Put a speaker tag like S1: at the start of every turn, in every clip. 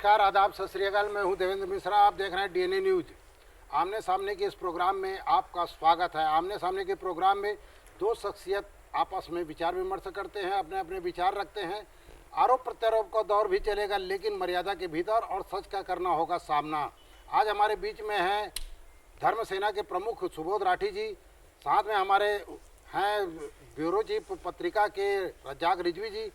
S1: नमस्कार, आदाब, सत श्री अकाल। मैं हूं देवेंद्र मिश्रा। आप देख रहे हैं डीएनए न्यूज। आमने सामने के इस प्रोग्राम में आपका स्वागत है। आमने सामने के प्रोग्राम में दो शख्सियत आपस में विचार विमर्श करते हैं, अपने अपने विचार रखते हैं। आरोप प्रत्यारोप का दौर भी चलेगा, लेकिन मर्यादा के भीतर और सच का करना होगा सामना। आज हमारे बीच में हैं धर्म सेना के प्रमुख सुबोध राठी जी, साथ में हमारे हैं ब्यूरो चीफ पत्रिका के रज्जाक रिजवी जी,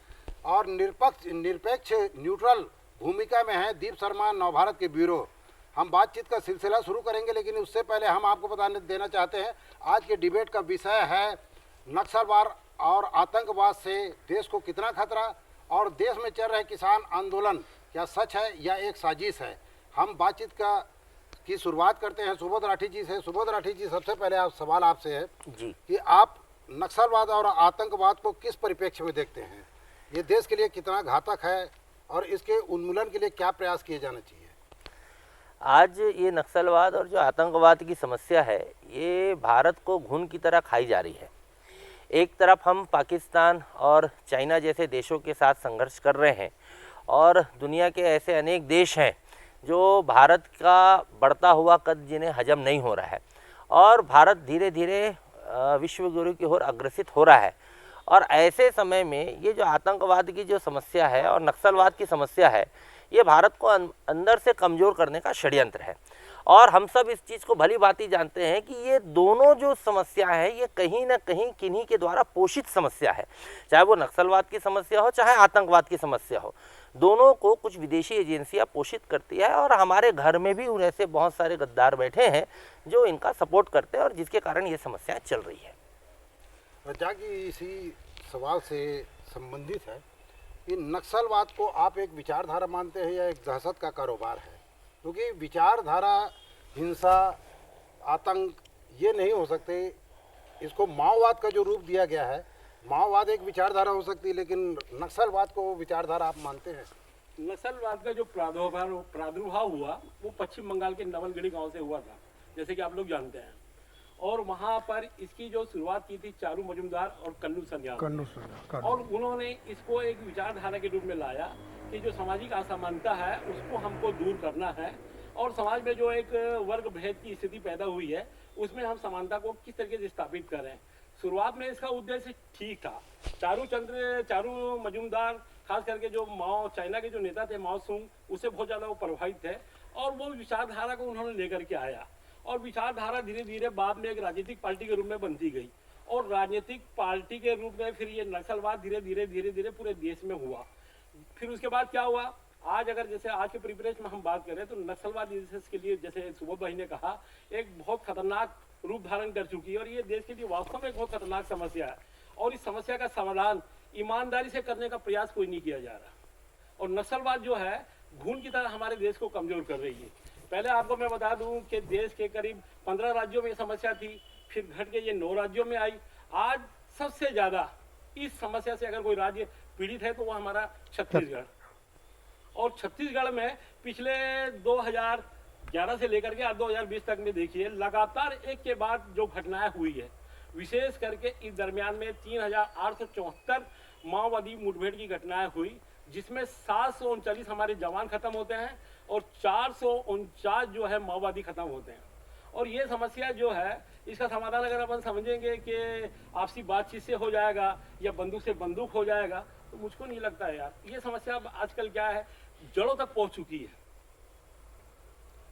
S1: और निरपेक्ष न्यूट्रल भूमिका में है दीप शर्मा, नवभारत के ब्यूरो। हम बातचीत का सिलसिला शुरू करेंगे, लेकिन उससे पहले हम आपको बता देना चाहते हैं आज के डिबेट का विषय है नक्सलवाद और आतंकवाद से देश को कितना खतरा, और देश में चल रहे किसान आंदोलन क्या सच है या एक साजिश है। हम बातचीत की शुरुआत करते हैं सुबोध राठी जी से। सुबोध राठी जी, सबसे पहले सवाल आपसे है जी कि आप नक्सलवाद और आतंकवाद को किस परिप्रेक्ष्य में देखते हैं? ये देश के लिए कितना घातक है और इसके उन्मूलन के लिए क्या प्रयास किए जाने चाहिए?
S2: आज ये नक्सलवाद और जो आतंकवाद की समस्या है, ये भारत को घून की तरह खाई जा रही है। एक तरफ हम पाकिस्तान और चाइना जैसे देशों के साथ संघर्ष कर रहे हैं, और दुनिया के ऐसे अनेक देश हैं जो भारत का बढ़ता हुआ कद जिन्हें हजम नहीं हो रहा है, और भारत धीरे धीरे विश्व गुरु की ओर अग्रसित हो रहा है। और ऐसे समय में ये जो आतंकवाद की जो समस्या है और नक्सलवाद की समस्या है, ये भारत को अंदर से कमज़ोर करने का षड्यंत्र है। और हम सब इस चीज़ को भली भांति जानते हैं कि ये दोनों जो समस्या है, ये कहीं ना कहीं किन्हीं के द्वारा पोषित समस्या है। चाहे वो नक्सलवाद की समस्या हो, चाहे आतंकवाद की समस्या हो, दोनों को कुछ विदेशी एजेंसियां पोषित करती है। और हमारे घर में भी उन ऐसे बहुत सारे गद्दार बैठे हैं जो इनका सपोर्ट करते हैं, और जिसके कारण ये समस्याएँ चल रही है।
S1: रज्जा की इसी सवाल से संबंधित है कि नक्सलवाद को आप एक विचारधारा मानते हैं या एक दहशत का कारोबार है? क्योंकि विचारधारा, हिंसा, आतंक ये नहीं हो सकते। इसको माओवाद का जो रूप दिया गया है, माओवाद एक विचारधारा हो सकती है, लेकिन नक्सलवाद को विचारधारा आप मानते हैं?
S3: नक्सलवाद का जो प्रादुर्भाव हुआ वो पश्चिम बंगाल के नवलगढ़ी गांव से हुआ था, जैसे कि आप लोग जानते हैं। और वहाँ पर इसकी जो शुरुआत की थी चारू मजुमदार और कन्नू सन्याल, और उन्होंने इसको एक विचारधारा के रूप में लाया कि जो सामाजिक असमानता है उसको हमको दूर करना है, और समाज में जो एक वर्ग भेद की स्थिति पैदा हुई है उसमें हम समानता को किस तरीके से स्थापित करें। शुरुआत में इसका उद्देश्य ठीक था। चारू मजुमदार, खास करके जो चाइना के जो नेता थे माओ सुंग, उससे बहुत ज़्यादा वो प्रभावित थे, और वो विचारधारा को उन्होंने लेकर के आया। और विचारधारा धीरे धीरे बाद में एक राजनीतिक पार्टी के रूप में बनती गई, और राजनीतिक पार्टी के रूप में फिर ये नक्सलवाद धीरे धीरे पूरे देश में हुआ। फिर उसके बाद क्या हुआ, आज अगर जैसे आज के परिप्रेक्ष्य में हम बात करें तो नक्सलवाद देश के लिए, जैसे सुबोध भाई ने कहा, एक बहुत खतरनाक रूप धारण कर चुकी है, और ये देश के लिए वास्तव में एक बहुत खतरनाक समस्या है। और इस समस्या का समाधान ईमानदारी से करने का प्रयास कोई नहीं किया जा रहा, और नक्सलवाद जो है घून की तरह हमारे देश को कमजोर कर रही है। पहले आपको मैं बता दूं कि देश के करीब 15 राज्यों में समस्या थी, फिर घट के ये 9 राज्यों में आई। आज सबसे ज़्यादा इस समस्या से अगर कोई राज्य पीड़ित है तो वो हमारा छत्तीसगढ़। और छत्तीसगढ़ में पिछले 2011 से लेकर के 2020 तक में देखिए, लगातार एक के बाद जो घटनाएं हुई है, विशेष करके इस दरमियान में 3874 माओवादी मुठभेड़ की घटनाएं हुई, जिसमें 739 हमारे जवान खत्म होते हैं और 449 जो है माओवादी खत्म होते हैं। और ये समस्या जो है, इसका समाधान अगर अपन समझेंगे कि आपसी बातचीत से हो जाएगा या बंदूक से बंदूक हो जाएगा, तो मुझको नहीं लगता है यार। ये समस्या आजकल क्या है, जड़ों तक पहुंच चुकी है।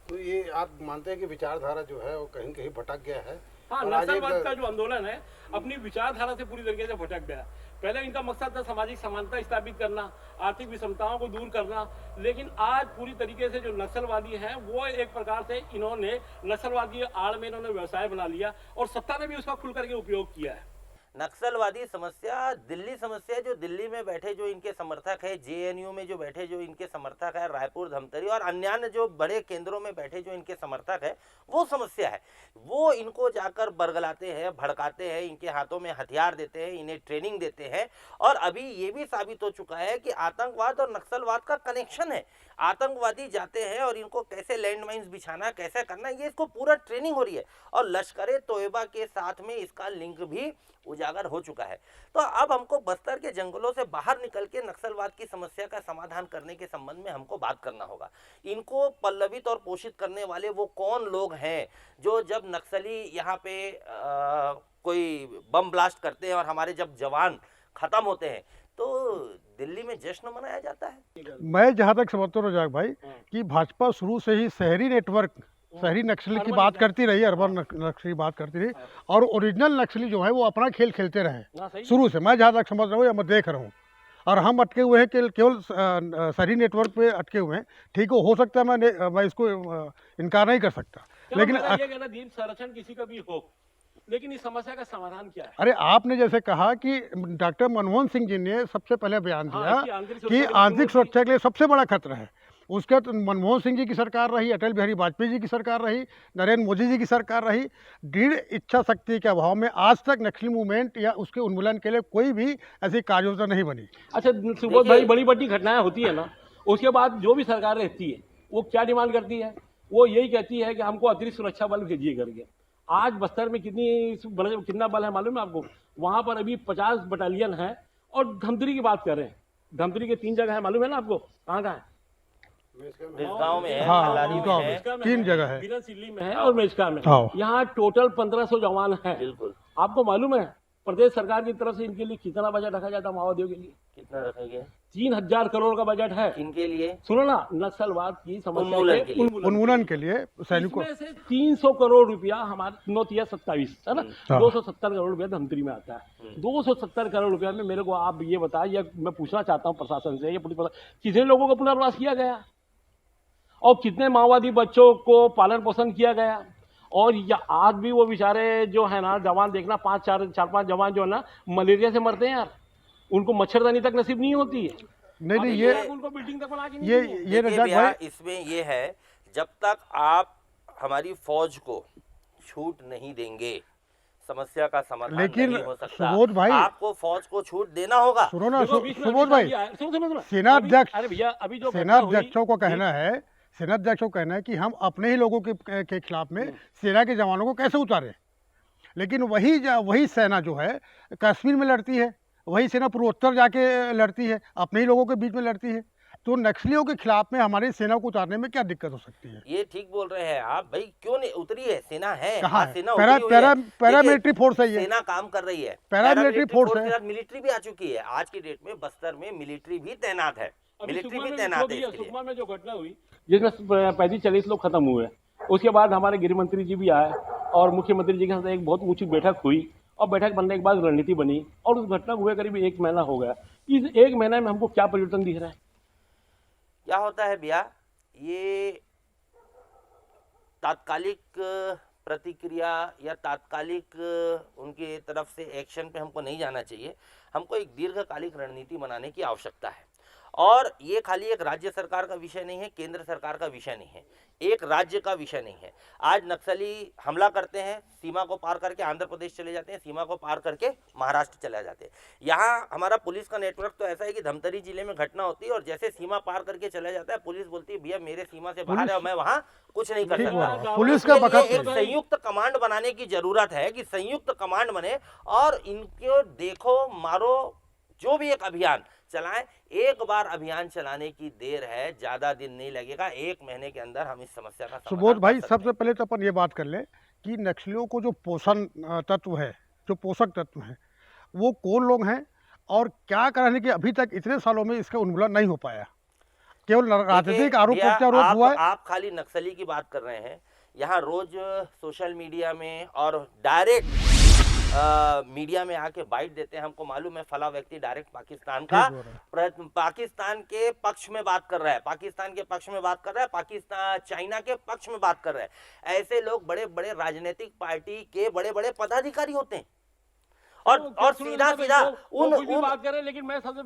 S1: तो ये आप मानते हैं कि विचारधारा जो है वो कहीं कहीं भटक गया है?
S3: हाँ, नक्सलवाद का जो आंदोलन है अपनी विचारधारा से पूरी तरीके से भटक गया। पहले इनका मकसद था सामाजिक समानता स्थापित करना, आर्थिक विषमताओं को दूर करना, लेकिन आज पूरी तरीके से जो नक्सलवादी हैं वो एक प्रकार से इन्होंने नक्सलवादी आड़ में इन्होंने व्यवसाय बना लिया, और सत्ता ने भी उसका खुल करके उपयोग किया है।
S2: नक्सलवादी समस्या दिल्ली समस्या, जो दिल्ली में बैठे जो इनके समर्थक है, जेएनयू में जो बैठे जो इनके समर्थक है, रायपुर, धमतरी और अन्य जो बड़े केंद्रों में बैठे जो इनके समर्थक है, वो समस्या है। वो इनको जाकर बरगलाते हैं, भड़काते हैं, इनके हाथों में हथियार देते हैं, इन्हें ट्रेनिंग देते हैं। और अभी ये भी साबित हो चुका है कि आतंकवाद और नक्सलवाद का कनेक्शन है। आतंकवादी जाते हैं और इनको कैसे लैंडमाइंस बिछाना, कैसे करना, ये इसको पूरा ट्रेनिंग हो रही है। और लश्कर-ए-तोयबा के साथ में इसका लिंक भी उजागर उजागर हो चुका है। तो अब हमको बस्तर के जंगलों से बाहर निकल के नक्सलवाद की समस्या का समाधान करने के संबंध में हमको बात करना होगा। इनको पल्लवित और पोषित करने वाले वो कौन लोग हैं जो जब नक्सली यहाँ पे कोई बम ब्लास्ट करते हैं और हमारे जब जवान खत्म होते हैं तो दिल्ली में जश्न मनाया जाता है।
S4: मैं जहाँ तक समझता हूँ रजाक भाई कि भाजपा शुरू से ही शहरी नेटवर्क, शहरी नक्सली की बात करती रही, अर्बन नक्सली की बात करती रही, और ओरिजिनल नक्सली जो है वो अपना खेल खेलते रहे शुरू से। मैं जहाँ तक समझ रहा हूँ या मैं देख रहा हूँ, और हम अटके हुए हैं केवल शहरी नेटवर्क पे अटके हुए हैं। ठीक हो सकता है, मैं इसको इनकार नहीं कर सकता, लेकिन
S3: द्वीप संरक्षण किसी का भी हो, लेकिन इस समस्या का समाधान क्या है?
S4: अरे आपने जैसे कहा कि डॉक्टर मनमोहन सिंह जी ने सबसे पहले बयान दिया कि आंतरिक सुरक्षा के लिए सबसे बड़ा खतरा है। उसके तो मनमोहन सिंह जी की सरकार रही, अटल बिहारी वाजपेयी जी की सरकार रही, नरेंद्र मोदी जी की सरकार रही। दृढ़ इच्छा शक्ति के अभाव में आज तक नक्सली मूवमेंट या उसके उन्मूलन के लिए कोई भी ऐसी कार्य योजना नहीं बनी।
S3: अच्छा सुबोध भाई, बड़ी बड़ी घटनाएं होती है ना, उसके बाद जो भी सरकार रहती है वो क्या डिमांड करती है? वो यही कहती है कि हमको अतिरिक्त सुरक्षा बल भेजिए करके। आज बस्तर में कितना बल है मालूम है आपको? वहां पर अभी 50 बटालियन है। और धमतरी की बात कर रहे हैं, धमतरी के 3 जगह है, मालूम है ना आपको? कहाँ है?
S2: गांव में है,
S4: हाँ,
S2: कलारी में है,
S4: 3 जगह है,
S3: बिरन सिल्ली में है और मेचका में।
S4: हाँ।
S3: यहाँ टोटल 1500 जवान हैं।
S2: बिल्कुल।
S3: आपको मालूम है प्रदेश सरकार की तरफ से इनके लिए कितना बजट रखा जाता है? माओवादियों के लिए
S2: कितना रखा गया?
S3: 3000 करोड़ का बजट है।
S2: इनके लिए
S3: सुनो ना, नक्सलवाद की समस्या
S4: उन्मूलन के लिए सैनिकों
S3: से 300 करोड़ रुपया हमारे 9-27 है ना,
S4: हाँ।
S3: 270 करोड़ रुपया धमतरी में आता है। 270 करोड़ रुपया में मेरे को आप ये बताएं, या मैं पूछना चाहता हूँ प्रशासन से, या पुलिस, कितने लोगों का पुनर्वास किया गया और कितने माओवादी बच्चों को पालन पोषण किया गया? और या आज भी वो बेचारे जो है ना जवान, देखना 4-5 जवान जो है ना मलेरिया से मरते हैं यार, उनको मच्छरदानी तक नसीब नहीं होती है।
S4: नहीं ये
S3: उनको बिल्डिंग तक बना के नहीं
S4: ये
S2: देखिए
S4: रजाक
S2: भैया,
S4: भाई,
S2: इसमें ये है जब तक आप हमारी फौज को छूट नहीं देंगे समस्या का समाधान
S4: लेकिन
S2: नहीं हो सकता।
S4: सुबोध भाई,
S2: आपको फौज को छूट देना होगा।
S4: सुनो ना
S3: देखो, बीच में
S4: सुबोध भाई,
S3: सुनो,
S4: सेनाध्यक्ष,
S3: अरे भैया अभी जो
S4: सेनाध्यक्षों को कहना है, सेनाध्यक्षों को कहना है कि हम अपने ही लोगों के खिलाफ में सेना के जवानों को कैसे उतारें। लेकिन वही सेना जो है कश्मीर में लड़ती है, वही सेना पूर्वोत्तर जाके लड़ती है, अपने ही लोगों के बीच में लड़ती है। तो नक्सलियों के खिलाफ में हमारी सेना को उतारने में क्या दिक्कत हो सकती है?
S2: ये ठीक बोल रहे हैं आप भाई, क्यों नहीं उतरी है? सेना है,
S4: कहाँ है?
S2: सेना उतरी हुई है।
S4: पैरामिलिट्री फोर्स है ये,
S2: सेना काम कर रही है,
S4: पैरामिलिट्री फोर्स है।
S2: मिलिट्री भी आ चुकी है। आज की डेट में बस्तर में मिलिट्री भी तैनात है, मिलिट्री भी तैनात है।
S3: सुकमा में जो घटना हुई जिसमें 35-40 लोग खत्म हुए, उसके बाद हमारे गृह मंत्री जी भी आए और मुख्यमंत्री जी के साथ एक बहुत ऊंची बैठक हुई, और बैठक बनने के बाद रणनीति बनी, और उस घटना हुए करीब 1 महीना हो गया। इस 1 महीने में हमको क्या परिवर्तन दिख रहा है?
S2: क्या होता है भैया, ये तात्कालिक प्रतिक्रिया या तात्कालिक उनकी तरफ से एक्शन पे हमको नहीं जाना चाहिए। हमको एक दीर्घकालिक रणनीति बनाने की आवश्यकता है। और ये खाली एक राज्य सरकार का विषय नहीं है, केंद्र सरकार का विषय नहीं है, एक राज्य का विषय नहीं है। आज नक्सली हमला करते हैं, सीमा को पार करके आंध्र प्रदेश चले जाते हैं, सीमा को पार करके महाराष्ट्र चले जाते हैं। यहाँ हमारा पुलिस का नेटवर्क तो ऐसा है कि धमतरी जिले में घटना होती है और जैसे सीमा पार करके चला जाता है, पुलिस बोलती है भैया मेरे सीमा से बाहर है और मैं वहाँ कुछ नहीं कर सकता।
S4: पुलिस का बखत
S2: एक संयुक्त कमांड बनाने की जरूरत है कि संयुक्त कमांड बने और इनको देखो मारो, जो भी एक अभियान चलाएं। एक बार अभियान चलाने की देर है, ज्यादा दिन नहीं लगेगा, 1 महीने के अंदर हम इस समस्या का
S4: सुबोध भाई, सबसे पहले तो अपन ये बात कर ले कि नक्सलियों को जो पोषण तत्व है, जो पोषक तत्व है, वो कौन लोग हैं और क्या कराने के अभी तक इतने सालों में इसका उन्मूलन नहीं हो पाया? केवल राजनीतिक आरोप प्रत्यारोप हुआ है।
S2: आप खाली नक्सली की बात कर रहे हैं। यहाँ रोज सोशल मीडिया में और डायरेक्ट मीडिया में आके बाइट देते हैं। हमको मालूम है फला व्यक्ति डायरेक्ट पाकिस्तान के पक्ष में बात कर रहा है, पाकिस्तान के पक्ष में बात कर रहा है, पाकिस्तान चाइना के पक्ष में बात कर रहा है। ऐसे लोग बड़े बड़े राजनीतिक पार्टी के बड़े बड़े पदाधिकारी होते हैं और सीधा उन
S3: बात कर रहे हैं। लेकिन मैं सबसे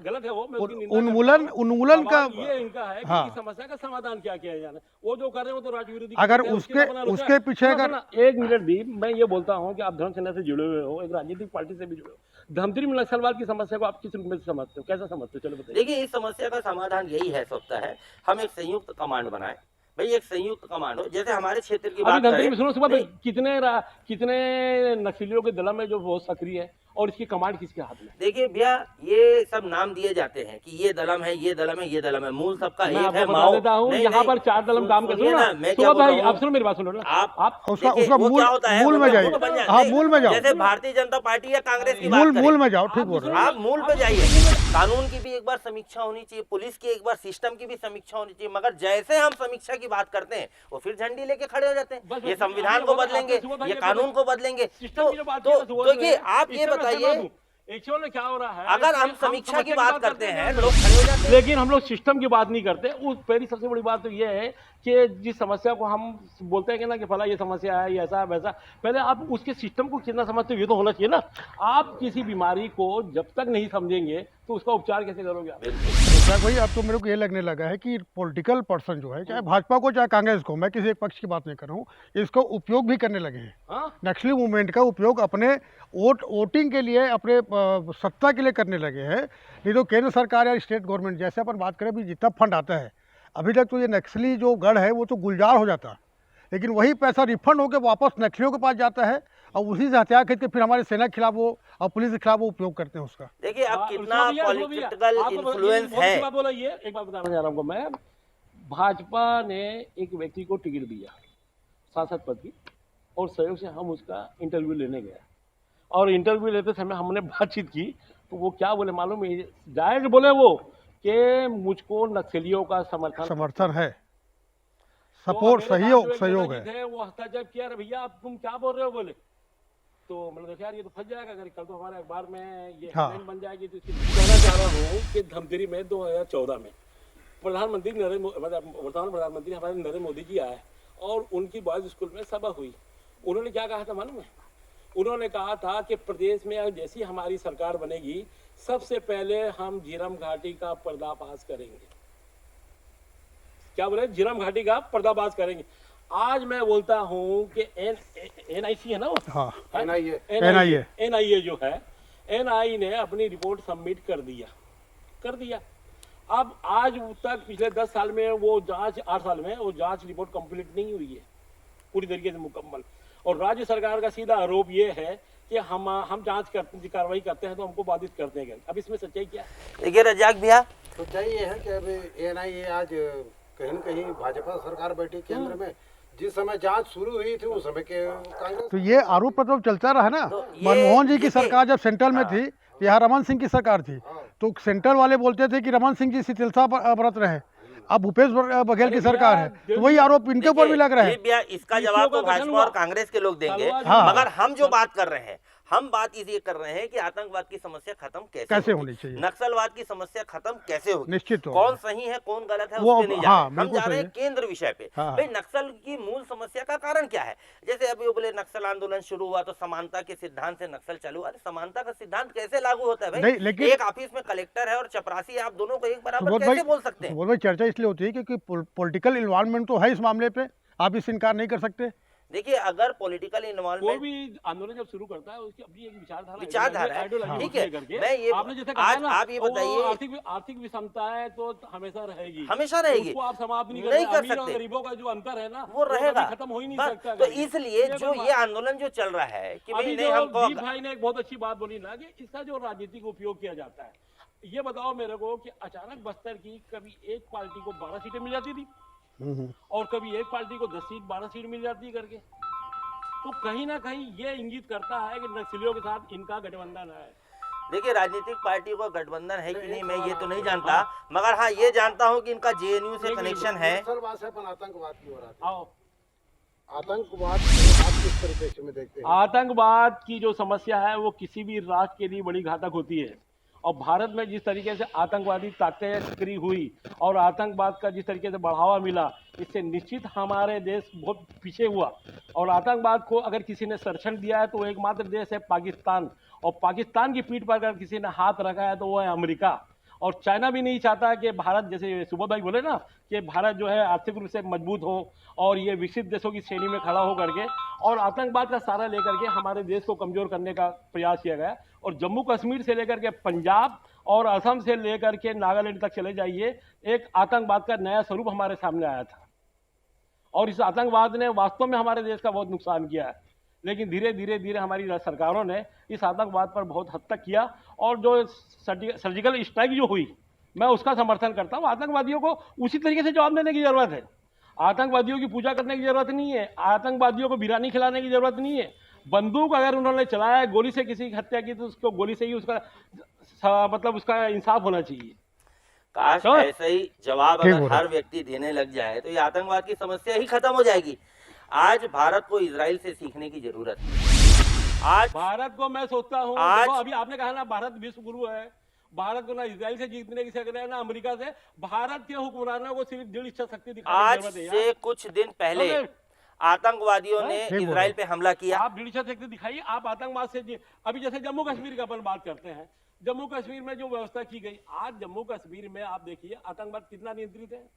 S3: गलत है वो,
S4: उन्मूलन का
S3: ये इनका है कि
S4: हाँ।
S3: समस्या का समाधान क्या किया जाना। वो जो कर रहे हैं वो तो राष्ट्र विरोधी।
S4: अगर उसके पीछे अगर
S3: 1 मिनट दी, मैं ये बोलता हूँ कि आप धर्म सेना से जुड़े हुए हो, एक राजनीतिक पार्टी से भी जुड़े हो। धमतरी में नक्सलवाद की समस्या को आप किस रूप में समझते हो, कैसा समझते हो? चलो बताइए।
S2: देखिए, इस समस्या का समाधान यही है सकता है, हम एक संयुक्त कमांड बनाए। भाई एक संयुक्त कमांड हो, जैसे हमारे क्षेत्र की बात करें।
S3: सुनो सुबह कितने नक्सलियों के दल में जो बहुत सक्रिय है और इसकी कमांड किसके हाथ में?
S2: देखिए भैया, ये सब नाम दिए जाते हैं कि ये दलम है, ये दलम है, ये दलम है, मूल सबका
S3: मैं
S2: एक
S3: आपको
S2: है,
S3: बता
S2: माओ।
S3: देता हूँ,
S2: नहीं,
S3: यहाँ
S2: नहीं,
S3: पर 4 दलम काम करते
S2: सुनिए
S3: हैं
S2: ना,
S3: ना।
S2: मैं क्या
S3: तो
S2: बोल रहा
S3: भाई
S2: हूँ,
S3: आप सुनो मेरी बात सुनो ना।
S2: आप
S4: उसका
S2: देखिए,
S4: उसका
S2: वो
S4: मूल
S2: क्या होता है,
S4: मूल
S2: वो
S4: में
S2: क्या
S4: जाइए।
S2: मूल बन जाए।
S4: हाँ,
S2: नहीं,
S4: मूल में जाओ,
S2: जैसे भारतीय जनता पार्टी या कांग्रेस की
S4: मूल
S2: बात
S4: मूल
S2: करें,
S4: में जाओ, ठीक बोल रहे हो।
S2: आप मूल पे जाइए। कानून की भी एक बार समीक्षा होनी चाहिए, पुलिस की एक बार, सिस्टम की भी समीक्षा होनी चाहिए, मगर जैसे हम समीक्षा की बात करते हैं वो फिर झंडी लेके खड़े हो जाते हैं, ये संविधान को बदलेंगे, ये कानून को बदलेंगे। तो ये आप ये बताइए,
S3: एक्चुअल में क्या हो रहा है,
S2: अगर हम समीक्षा की बात करते हैं लोग खड़े हो जाते हैं।
S3: लेकिन हम लोग सिस्टम की बात नहीं करते। उस पहली सबसे बड़ी बात तो ये है कि जिस समस्या को हम बोलते हैं कि ना कि फला ये समस्या है, ये ऐसा है वैसा, पहले आप उसके सिस्टम को कितना समझते हो ये तो होना चाहिए ना। आप किसी बीमारी को जब तक नहीं समझेंगे तो उसका उपचार कैसे करोगे आप?
S4: क्या भाई, अब तो मेरे को ये लगने लगा है कि पॉलिटिकल पर्सन जो है, चाहे भाजपा को चाहे कांग्रेस को, मैं किसी एक पक्ष की बात नहीं कर रहा हूँ, इसको उपयोग भी करने लगे हैं।
S3: हाँ?
S4: नक्सली मूवमेंट का उपयोग अपने वोटिंग के लिए, अपने सत्ता के लिए करने लगे हैं। नहीं तो केंद्र सरकार या स्टेट गवर्नमेंट, जैसे अपन बात करें, अभी जितना फंड आता है, अभी तक तो ये नक्सली जो गढ़ है वो तो गुलजार हो जाता, लेकिन वही पैसा रिफंड होकर वापस नक्सलियों के पास जाता है और उसी से हथियार खरीद के फिर हमारे सेना के खिलाफ वो और पुलिस के खिलाफ वो उपयोग करते हैं उसका।
S2: देखिए अब कितना पॉलिटिकल इन्फ्लुएंस है।
S3: एक बात बताना चाह रहा हूँ मैं, भाजपा ने एक व्यक्ति को टिकट दिया सांसद पद की, और सहयोग से हम उसका इंटरव्यू लेने गए, और इंटरव्यू लेते समय हमने बातचीत की तो वो क्या बोले मालूम है? डायरेक्ट बोले वो कि मुझको नक्सलियों का समर्थन
S4: है,
S3: तो
S4: सपोर्ट,
S3: मेरे
S4: सहयोग
S3: साथ जो
S4: सहयोग
S3: नेताजी
S4: है।
S3: थे, वो हस्तक्षेप किया, अरे भैया आप तुम क्या बोल रहे हो बोले। तो मतलब देखा यार ये तो फंस जाएगा, अगर कल तो हमारे अखबार में ये
S4: हाँ।
S3: हेडलाइन बन जाएगी। तो कहना चाह रहा हूँ कि धमतरी में 2014 में प्रधानमंत्री वर्तमान प्रधानमंत्री हमारे नरेंद्र मोदी जी आए और उनकी बॉयज स्कूल में सभा हुई। उन्होंने क्या कहा था मालूम है? उन्होंने कहा था कि प्रदेश में जैसी हमारी सरकार बनेगी, सबसे पहले हम झीरम घाटी का पर्दाफाश करेंगे। क्या बोले? झीरम घाटी का पर्दाफाश करेंगे। आज मैं बोलता हूं कि NIC है ना वो,
S4: हाँ,
S3: NIA जो है, NIA ने अपनी रिपोर्ट सबमिट कर दिया। अब आज तक पिछले 10 साल में वो जांच, 8 साल में वो जांच रिपोर्ट कंप्लीट नहीं हुई है पूरी तरीके से मुकम्मल। और राज्य सरकार का सीधा आरोप ये है कि हम जांच करते, कार्रवाई करते हैं तो हमको बाधित करते हैं। अब इसमें सच्चाई क्या है?
S2: देखिए रजाक भैया,
S1: सच्चाई ये है कि अभी NIA आज कहीं न कहीं भाजपा सरकार बैठी केंद्र में, जिस समय जांच शुरू हुई थी उस समय के कांग्रेस।
S4: तो ये आरोप प्रत्यारोप चलता रहा ना। मनमोहन जी की सरकार जब सेंट्रल में थी, यहाँ रमन सिंह की सरकार थी, तो सेंट्रल वाले बोलते थे कि रमन सिंह जी शिथिलता बरत रहे हैं। अब भूपेश बघेल की सरकार है, तो वही आरोप इनके ऊपर भी लग रहा है।
S2: भैया इसका जवाब तो भाजपा और कांग्रेस के लोग देंगे,
S4: हाँ।
S2: मगर हम जो बात कर रहे हैं, हम बात ये कर रहे हैं कि आतंकवाद की समस्या खत्म कैसे होनी चाहिए, नक्सलवाद की समस्या खत्म कैसे होगी,
S4: निश्चित
S2: कौन सही है कौन गलत है
S4: वो,
S2: उसके नहीं जा रहे।
S4: हाँ,
S2: हम जा रहे हैं केंद्र विषय पे।
S4: हाँ।
S2: भाई नक्सल की मूल समस्या का कारण क्या है? जैसे अभी वो बोले नक्सल आंदोलन शुरू हुआ तो समानता के सिद्धांत से नक्सल चालू हुआ। समानता का सिद्धांत कैसे लागू होता है भाई?
S4: लेकिन
S2: एक ऑफिस में कलेक्टर है और चपरासी, आप दोनों को एक बराबर कैसे बोल सकते हैं?
S4: भाई चर्चा इसलिए होती है क्योंकि पॉलिटिकल इन्वॉल्वमेंट तो है इस मामले पे, आप इससे इनकार नहीं कर सकते।
S2: देखिए अगर पॉलिटिकल इन्वॉल्वमेंट,
S3: कोई भी आंदोलन जब शुरू करता है उसकी अपनी एक विचारधारा
S2: है, ठीक है। मैं ये
S3: आपने जैसे कहा ना,
S2: आप ये बताइए,
S3: आर्थिक विषमताएं तो हमेशा रहेगी,
S2: उसको
S3: आप समाप्त नहीं
S2: कर सकते।
S3: गरीबों का जो अंतर है ना
S2: वो रहेगा,
S3: खत्म हो ही नहीं सकता।
S2: तो इसलिए जो ये आंदोलन जो चल रहा है कि भाई नहीं, हमको
S3: भाई ने एक बहुत अच्छी बात बोली ना कि इसका जो राजनीतिक उपयोग किया जाता है। ये बताओ मेरे को कि अचानक बस्तर की कभी एक पार्टी को 12 सीटें मिल जाती थी और कभी एक पार्टी को 10 सीट 12 सीट मिल जाती करके, तो कहीं ना कहीं ये इंगित करता है कि नक्सलियों के साथ इनका गठबंधन है।
S2: देखिए राजनीतिक पार्टियों का गठबंधन है कि नहीं मैं ये तो नहीं जानता, मगर हाँ ये जानता हूँ कि इनका JNU से कनेक्शन है।
S1: आतंकवाद की ओर आते हैं।
S3: आओ,
S1: आतंकवाद आप किस परिप्रेक्ष्य में देखते हैं?
S3: आतंकवाद की जो समस्या है वो किसी भी राष्ट्र के लिए बड़ी घातक होती है, और भारत में जिस तरीके से आतंकवादी ताकतें सक्रिय हुई और आतंकवाद का जिस तरीके से बढ़ावा मिला, इससे निश्चित हमारे देश बहुत पीछे हुआ। और आतंकवाद को अगर किसी ने संरक्षण दिया है तो वो एकमात्र देश है पाकिस्तान, और पाकिस्तान की पीठ पर अगर किसी ने हाथ रखा है तो वो है अमेरिका। और चाइना भी नहीं चाहता कि भारत, जैसे सुबोध भाई बोले ना कि भारत जो है आर्थिक रूप से मजबूत हो और ये विकसित देशों की श्रेणी में खड़ा हो करके, और आतंकवाद का सहारा लेकर के हमारे देश को कमजोर करने का प्रयास किया गया। और जम्मू कश्मीर से लेकर के पंजाब और असम से लेकर के नागालैंड तक चले जाइए, एक आतंकवाद का नया स्वरूप हमारे सामने आया था, और इस आतंकवाद ने वास्तव में हमारे देश का बहुत नुकसान किया है। लेकिन धीरे धीरे धीरे हमारी सरकारों ने इस आतंकवाद पर बहुत हद तक किया। और जो सर्जिकल स्ट्राइक जो हुई, मैं उसका समर्थन करता हूँ। आतंकवादियों को उसी तरीके से जवाब देने की ज़रूरत है। आतंकवादियों की पूजा करने की ज़रूरत नहीं है, आतंकवादियों को बिरयानी खिलाने की ज़रूरत नहीं है। बंदूक अगर उन्होंने चलाया है, गोली से किसी की हत्या की, तो उसको गोली से ही उसका मतलब उसका इंसाफ होना चाहिए।
S2: काश
S3: तो-
S2: ऐसा ही जवाब
S4: ठीक
S2: अगर
S4: बोला।
S2: हर व्यक्ति देने लग जाए तो ये आतंकवाद की समस्या ही खत्म हो जाएगी। आज भारत को इजराइल से सीखने की जरूरत है। आज
S3: भारत को मैं सोचता हूँ,
S2: आज-
S3: देखो अभी आपने कहा ना भारत विश्व गुरु है, भारत को ना इजराइल से जीतने की शक्ति है ना अमेरिका से। भारत के हुक्मरानों को सिर्फ दृढ़ इच्छा शक्ति दिखाने
S2: आज
S3: की जरूरत है
S2: से
S3: यार।
S2: कुछ दिन पहले
S3: समझे?
S2: आतंकवादियों ने
S4: ठीक बोला।
S2: इजराइल पे हमला किया।
S3: आप दृढ़ इच्छा शक्ति दिखाइए, आप आतंकवाद से अभी जैसे जम्मू कश्मीर की अपन बात करते हैं, जम्मू कश्मीर में जो व्यवस्था की गई, आज जम्मू कश्मीर में आप देखिए आतंकवाद कितना नियंत्रित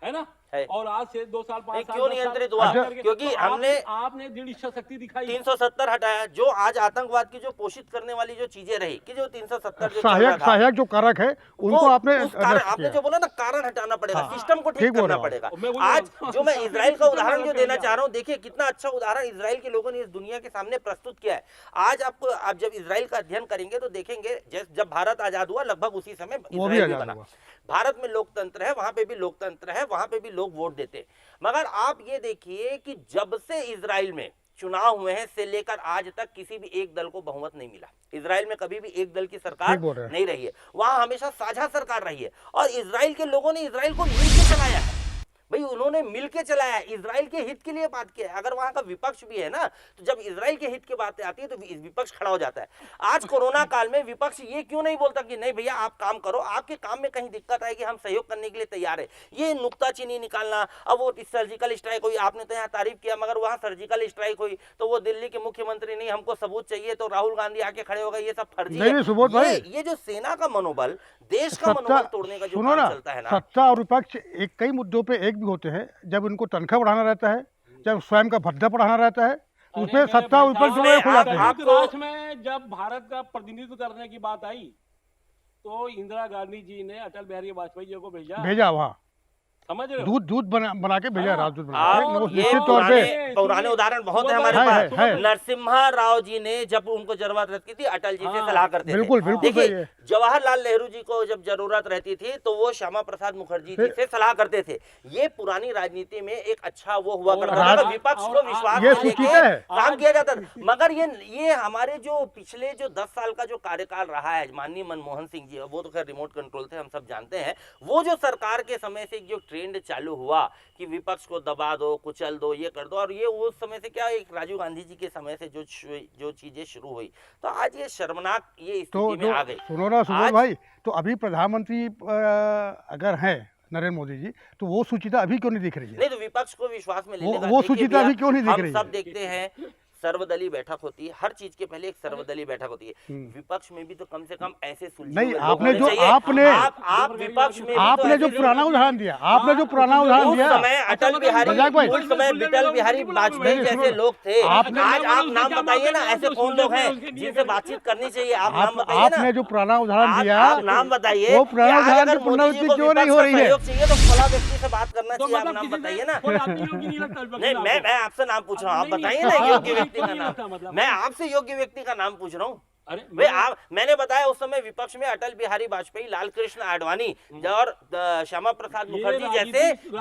S3: है ना?
S2: है।
S3: और आज से 2 साल 5
S2: नहीं,
S3: साल
S2: क्यों
S3: 10 साल
S2: नियंत्रित हुआ?
S3: करके-
S2: क्योंकि
S3: तो
S2: हमने-
S3: आपने दृढ़ इच्छा शक्ति दिखाई।
S2: 370 हटाया, जो आज आतंकवाद की जो पोषित करने वाली जो चीजें रही कि जो 370 जो चल रहा
S4: सहायक
S2: था,
S4: सहायक जो कारक है उनको
S2: वो
S4: आपने
S2: उस कारण,
S4: अरेस्ट
S2: आपने
S4: किया।
S2: जो बोला ना कारण हटाना पड़ेगा,
S4: हाँ।
S2: सिस्टम को ठीक
S4: ठीक बोल
S2: करना
S4: रहा हूँ।
S2: पड़ेगा।
S3: मैं वही
S2: आज
S3: बोल रहा
S2: जो
S3: हूँ।
S2: मैं इजराइल का उदाहरण जो
S3: सिस्टम
S2: देना
S3: अलग
S2: चाह रहा हूँ, देखिए कितना अच्छा उदाहरण इजराइल के लोगों ने इस दुनिया के सामने प्रस्तुत किया है। आज आपको, आप जब इजराइल का अध्ययन करेंगे तो देखेंगे जब भारत आजाद हुआ लगभग उसी समय
S4: वो भी
S2: इजराइल भी
S4: आजाद
S2: बना।
S4: हुआ।
S2: भारत में लोकतंत्र है, वहां पे भी लोकतंत्र है, वहां पे भी लोग वोट देते हैं। मगर आप ये देखिए कि जब से इजराइल में चुनाव हुए हैं से लेकर आज तक किसी भी एक दल को बहुमत नहीं मिला। इजराइल में कभी भी एक दल की सरकार
S4: ठीक बोल रहे हैं।
S2: नहीं रही है, वहां हमेशा साझा सरकार रही है। और इजराइल के लोगों ने इजराइल को मिलकर चलाया है भाई, उन्होंने मिलके चलाया है, इजराइल के हित के लिए बात किया है। अगर वहां का विपक्ष भी है ना, तो जब इजराइल के हित की बात आती है तो विपक्ष खड़ा हो जाता है। आज कोरोना काल में विपक्ष ये क्यों नहीं बोलता कि नहीं भैया आप काम करो, आपके काम में कहीं दिक्कत आएगी, हम सहयोग करने के लिए तैयार है। ये नुक्ताचीनी निकालना, अब वो सर्जिकल स्ट्राइक हुई, आपने तो यहाँ तारीफ किया, मगर वहां सर्जिकल स्ट्राइक हुई तो वो दिल्ली के मुख्यमंत्री नहीं, हमको सबूत चाहिए, तो राहुल गांधी आके खड़े हो गए, ये सब फर्जी
S4: नहीं,
S2: है।
S4: सुबोध भाई।
S2: ये जो सेना का मनोबल, देश का
S4: सत्ता
S2: मनोबल तोड़ने का जो
S4: सुनो
S2: काम
S4: ना,
S2: चलता है ना,
S4: सत्ता और विपक्ष एक कई मुद्दों पे एक भी होते हैं। जब उनको तनख्वाह बढ़ाना रहता है, जब स्वयं का भत्ता बढ़ाना रहता है, उसमें सत्ता और विपक्ष दोनों एक हो जाते हैं।
S3: संयुक्त राष्ट्र में जब भारत का प्रतिनिधित्व करने की बात आई तो इंदिरा गांधी जी ने अटल बिहारी वाजपेयी जी को
S4: भेजा वहाँ,
S3: समझ रहे हो?
S4: दूध बना के भेजा,
S3: हाँ।
S4: राजदूत बना
S2: आप
S4: के। वो
S2: ये
S4: निश्चित तौर पे
S2: पुराने उदाहरण बहुत है हमारे
S4: है,
S2: पास।
S4: है।
S2: नरसिम्हा राव जी ने जब उनको जरूरत रहती थी अटल जी से
S3: हाँ,
S2: सलाह करते
S4: बिल्कुल,
S2: थे।
S4: बिल्कुल
S2: देखिए,
S4: सही है।
S2: जवाहरलाल नेहरू जी को जब जरूरत रहती थी तो वो श्यामा प्रसाद मुखर्जी जी से सलाह करते थे। ये पुरानी राजनीति में एक अच्छा वो हुआ
S3: और
S2: करता था,
S4: राज-
S2: विपक्ष
S3: और
S2: को विश्वास
S4: ये
S2: में
S4: सूचित
S2: लेके
S4: है।
S2: काम किया जाता था। मगर ये हमारे जो पिछले जो 10 साल का जो कार्यकाल रहा है माननीय मनमोहन सिंह जी, वो तो खैर रिमोट कंट्रोल थे, हम सब जानते हैं। वो जो सरकार के समय से जो ट्रेंड चालू हुआ कि विपक्ष को दबा दो, कुचल दो, ये कर दो, और ये उस समय से क्या एक राजीव गांधी जी के समय से जो चीजें शुरू हुई, तो आज ये शर्मनाक ये
S4: तो
S2: स्थिति में आ गई।
S4: सुनो ना सुबोध
S2: आज-
S4: भाई, तो अभी प्रधानमंत्री अगर हैं नरेंद्र मोदी जी, तो वो सूचिता अभी क्यों नहीं दिख रही है?
S2: नहीं तो विपक्ष को विश्वास में लेने
S4: वो
S2: का, देखिए
S4: सूचिता
S2: भैया,
S4: अभी क्यों नहीं दिख
S2: हम
S4: रही
S2: सब
S4: है?
S2: देखते हैं सर्वदलीय बैठक होती है, हर चीज के पहले एक सर्वदलीय बैठक होती है। विपक्ष में भी तो कम से कम ऐसे सुलझे
S4: नहीं,
S2: हुए लोग
S4: आपने
S2: होने
S4: जो
S2: चाहिए।
S4: आपने-
S2: आप विपक्ष में भी तो
S4: आपने जो
S2: ऐसे
S4: पुराना उदाहरण दिया, आपने जो पुराना उदाहरण
S2: उस
S4: दिया,
S2: समय अटल बिहारी,
S4: मजाक भाई।
S2: उस समय अटल बिहारी वाजपेयी
S4: नहीं,
S2: जैसे
S4: सुनो,
S2: लोग थे।
S4: आपने-
S2: आज आप नाम बताइए ना, ऐसे कौन लोग हैं जिनसे बातचीत करनी चाहिए, आप नाम बताइए ना।
S4: आपने जो पुराना उदाहरण दिया,
S2: आप नाम बताइए
S4: वो
S2: कि
S4: पुराना
S2: आज
S4: उदाहरण
S2: अगर
S4: की
S2: मोदी जी
S4: पुनरावृत्ति
S2: को
S4: क्यों नहीं
S2: विपक्ष
S4: हो
S2: का
S4: रही है?
S2: सहयोग चाहिए तो फला व्यक्ति से बात करना
S3: तो
S2: चाहिए, आप
S3: मतलब
S2: नाम
S3: किसी से
S2: बताइए ना।
S3: कोई आदमी योग्य नहीं लगता विपक्ष
S2: नहीं,
S3: का
S2: मैं
S3: आपको?
S2: आपसे नाम पूछ रहा हूँ, आप
S3: नहीं,
S2: बताइए
S3: नहीं,
S2: ना योग्य
S3: नहीं,
S2: व्यक्ति का
S3: नहीं लगता
S2: नाम।
S3: मतलब।
S2: मैं आपसे योग्य व्यक्ति का नाम पूछ रहा हूँ।
S3: अरे
S2: मैंने बताया उस समय विपक्ष में अटल बिहारी वाजपेयी, लाल कृष्ण आडवाणी और श्यामा प्रसाद मुखर्जी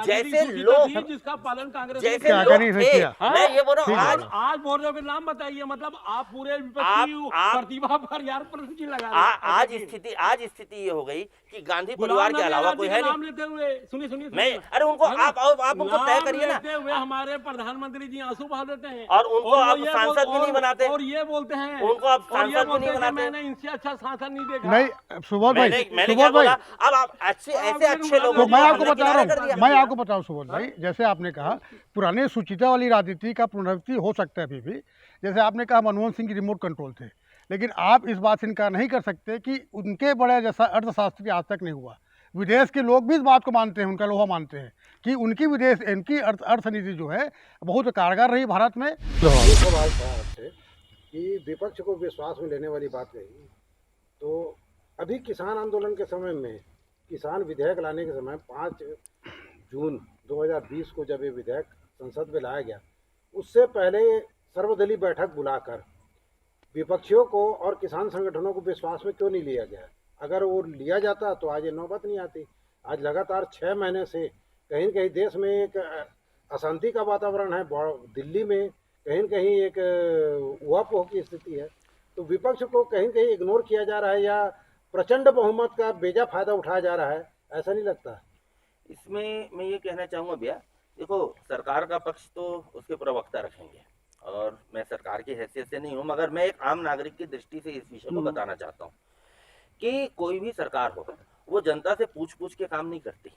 S2: जैसे लोग,
S3: जिसका पालन कांग्रेस ने
S2: जैसे
S4: क्या
S2: लोग
S4: करनी
S2: थे।
S4: किया?
S2: मैं ये बोल रहा
S4: ठीक
S2: हूँ
S4: है।
S2: आज
S3: आज बोल रहे हो कि नाम बताइए, मतलब आप पूरे विपक्षी
S2: आप-
S3: प्रतिभा पर यार प्रश्न लगा रहे हैं।
S2: आज स्थिति ये हो गई कि गांधी परिवार के अलावा कोई है
S3: नाम
S2: नहीं।
S3: लेते हुए सुनिए सुनिए
S2: मैं अरे उनको आप उनको तय करिए ना,
S3: लेते हुए हमारे प्रधानमंत्री जी आंसू बहा देते हैं
S2: और उनको
S3: वो
S2: आप
S3: ये
S2: सांसद भी नहीं बनाते।
S3: और ये बोलते हैं
S2: उनको आप
S3: और ये
S2: सांसद भी
S3: बोलते
S2: नहीं
S3: हैं कि
S2: बनाते।
S3: मैंने इनसे अच्छा सांसद नहीं देखा।
S4: नहीं सुबोध भाई,
S2: मैंने क्या
S4: सुबोध भाई,
S2: बोला, अब आप ऐसे अच्छे लोगों
S4: तो
S2: को
S4: मैं आपको
S2: हमने
S4: बता
S2: किनारे कर
S4: रहा
S2: दिया।
S4: हूँ, मैं आपको बताऊँ सुबोध भाई, जैसे आपने कहा पुराने सूचिता वाली राजनीति का पुनरावृत्ति हो सकता है अभी भी। जैसे आपने कहा मनमोहन सिंह की रिमोट कंट्रोल थे, लेकिन आप इस बात से इनकार नहीं कर सकते कि उनके बड़े जैसा अर्थशास्त्री आज तक नहीं हुआ। विदेश के लोग भी इस बात को मानते हैं, उनका लोहा मानते हैं कि उनकी अर्थनीति जो है बहुत कारगर रही भारत में।
S1: ये सवाल था आपसे कि विपक्ष को विश्वास में लेने वाली बात कही, तो अभी किसान आंदोलन के समय में, किसान विधेयक लाने के समय 5 जून 2020 को जब ये विधेयक संसद में लाया गया, उससे पहले सर्वदलीय बैठक बुलाकर विपक्षियों को और किसान संगठनों को विश्वास में क्यों नहीं लिया गया? अगर वो लिया जाता तो आज ये नौबत नहीं आती। आज लगातार 6 महीने से कहीं न कहीं देश में एक अशांति का वातावरण है, दिल्ली में कहीं न कहीं एक उहापोह की स्थिति है। तो विपक्ष को कहीं न कहीं इग्नोर किया जा रहा है या प्रचंड बहुमत का बेजा फायदा उठाया जा रहा है, ऐसा नहीं लगता?
S2: इसमें मैं ये कहना चाहूँगा भैया, देखो सरकार का पक्ष तो उसके प्रवक्ता रखेंगे और मैं सरकार की हैसियत से नहीं हूँ, मगर मैं एक आम नागरिक की दृष्टि से इस विषय को बताना चाहता हूँ कि कोई भी सरकार हो वो जनता से पूछ के काम नहीं करती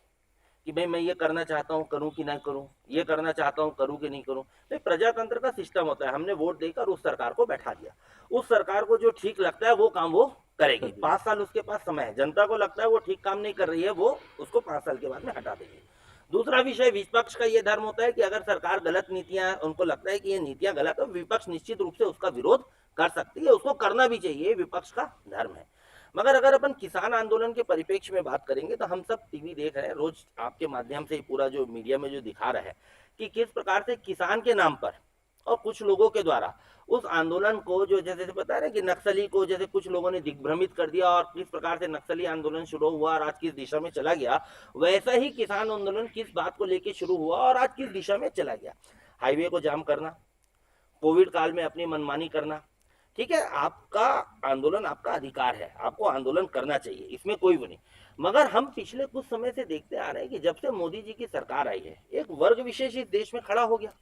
S2: कि भाई मैं ये करना चाहता हूँ करूँ कि नहीं करूँ, ये करना चाहता हूँ करूँ कि नहीं करूँ। तो प्रजातंत्र का सिस्टम होता है, हमने वोट देकर उस सरकार को बैठा दिया, उस सरकार को जो ठीक लगता है वो काम वो करेगी। 5 साल उसके पास समय है, जनता को लगता है वो ठीक काम नहीं कर रही है, वो उसको 5 साल के बाद में हटा देगी। दूसरा विषय, विपक्ष का ये धर्म होता है कि अगर सरकार गलत नीतियां, उनको लगता है कि ये नीतियां गलत है, विपक्ष निश्चित रूप से उसका विरोध कर सकती है, उसको करना भी चाहिए, विपक्ष का धर्म है। मगर अगर अपन किसान आंदोलन के परिप्रेक्ष्य में बात करेंगे तो हम सब टीवी देख रहे हैं, रोज आपके माध्यम से पूरा जो मीडिया में जो दिखा रहा है कि किस प्रकार से किसान के नाम पर और कुछ लोगों के द्वारा उस आंदोलन को, जो जैसे बता रहे हैं कि नक्सली को जैसे कुछ लोगों ने दिग्भ्रमित कर दिया और किस प्रकार से नक्सली आंदोलन शुरू हुआ और आज किस दिशा में चला गया, वैसा ही किसान आंदोलन किस बात को लेकर शुरू हुआ और आज किस दिशा में चला गया। हाईवे को जाम करना, कोविड काल में अपनी मनमानी करना, ठीक है, आपका आंदोलन आपका अधिकार है, आपको आंदोलन करना चाहिए, इसमें कोई वो नहीं। मगर हम पिछले कुछ समय से देखते आ रहे हैं कि जब से मोदी जी की सरकार आई है, एक वर्ग विशेष इस देश में खड़ा हो गया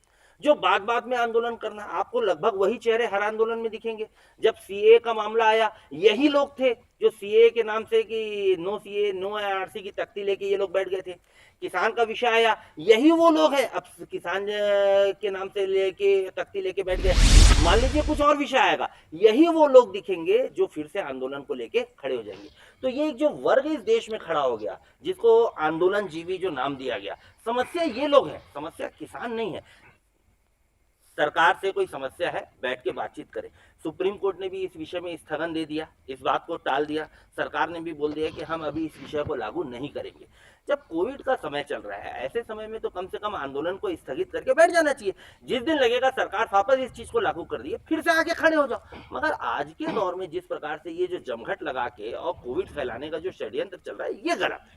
S2: जो बात में आंदोलन करना। आपको लगभग वही चेहरे हर आंदोलन में दिखेंगे। जब सीए का मामला आया, यही लोग थे जो सीए के नाम से कि नो सीए नो आरसी की तख्ती लेके ये लोग बैठ गए थे। किसान का विषय आया, यही वो लोग हैं अब किसान के नाम से लेके तख्ती लेके बैठ गए। मान लीजिए कुछ और विषय आएगा, यही वो लोग दिखेंगे जो फिर से आंदोलन को लेके खड़े हो जाएंगे। तो ये जो वर्ग इस देश में खड़ा हो गया, जिसको आंदोलन जीवी जो नाम दिया गया, समस्या ये लोग हैं, समस्या किसान नहीं है। सरकार से कोई समस्या है, बैठ के बातचीत करें। सुप्रीम कोर्ट ने भी इस विषय में स्थगन दे दिया, इस बात को टाल दिया। सरकार ने भी बोल दिया कि हम अभी इस विषय को लागू नहीं करेंगे। जब कोविड का समय चल रहा है, ऐसे समय में तो कम से कम आंदोलन को स्थगित करके बैठ जाना चाहिए। जिस दिन लगेगा सरकार वापस इस चीज को लागू कर दी, फिर से आके खड़े हो जाओ। मगर आज के दौर में जिस प्रकार से ये जो जमघट लगा के और कोविड फैलाने का जो षड्यंत्र चल रहा है, ये गलत है।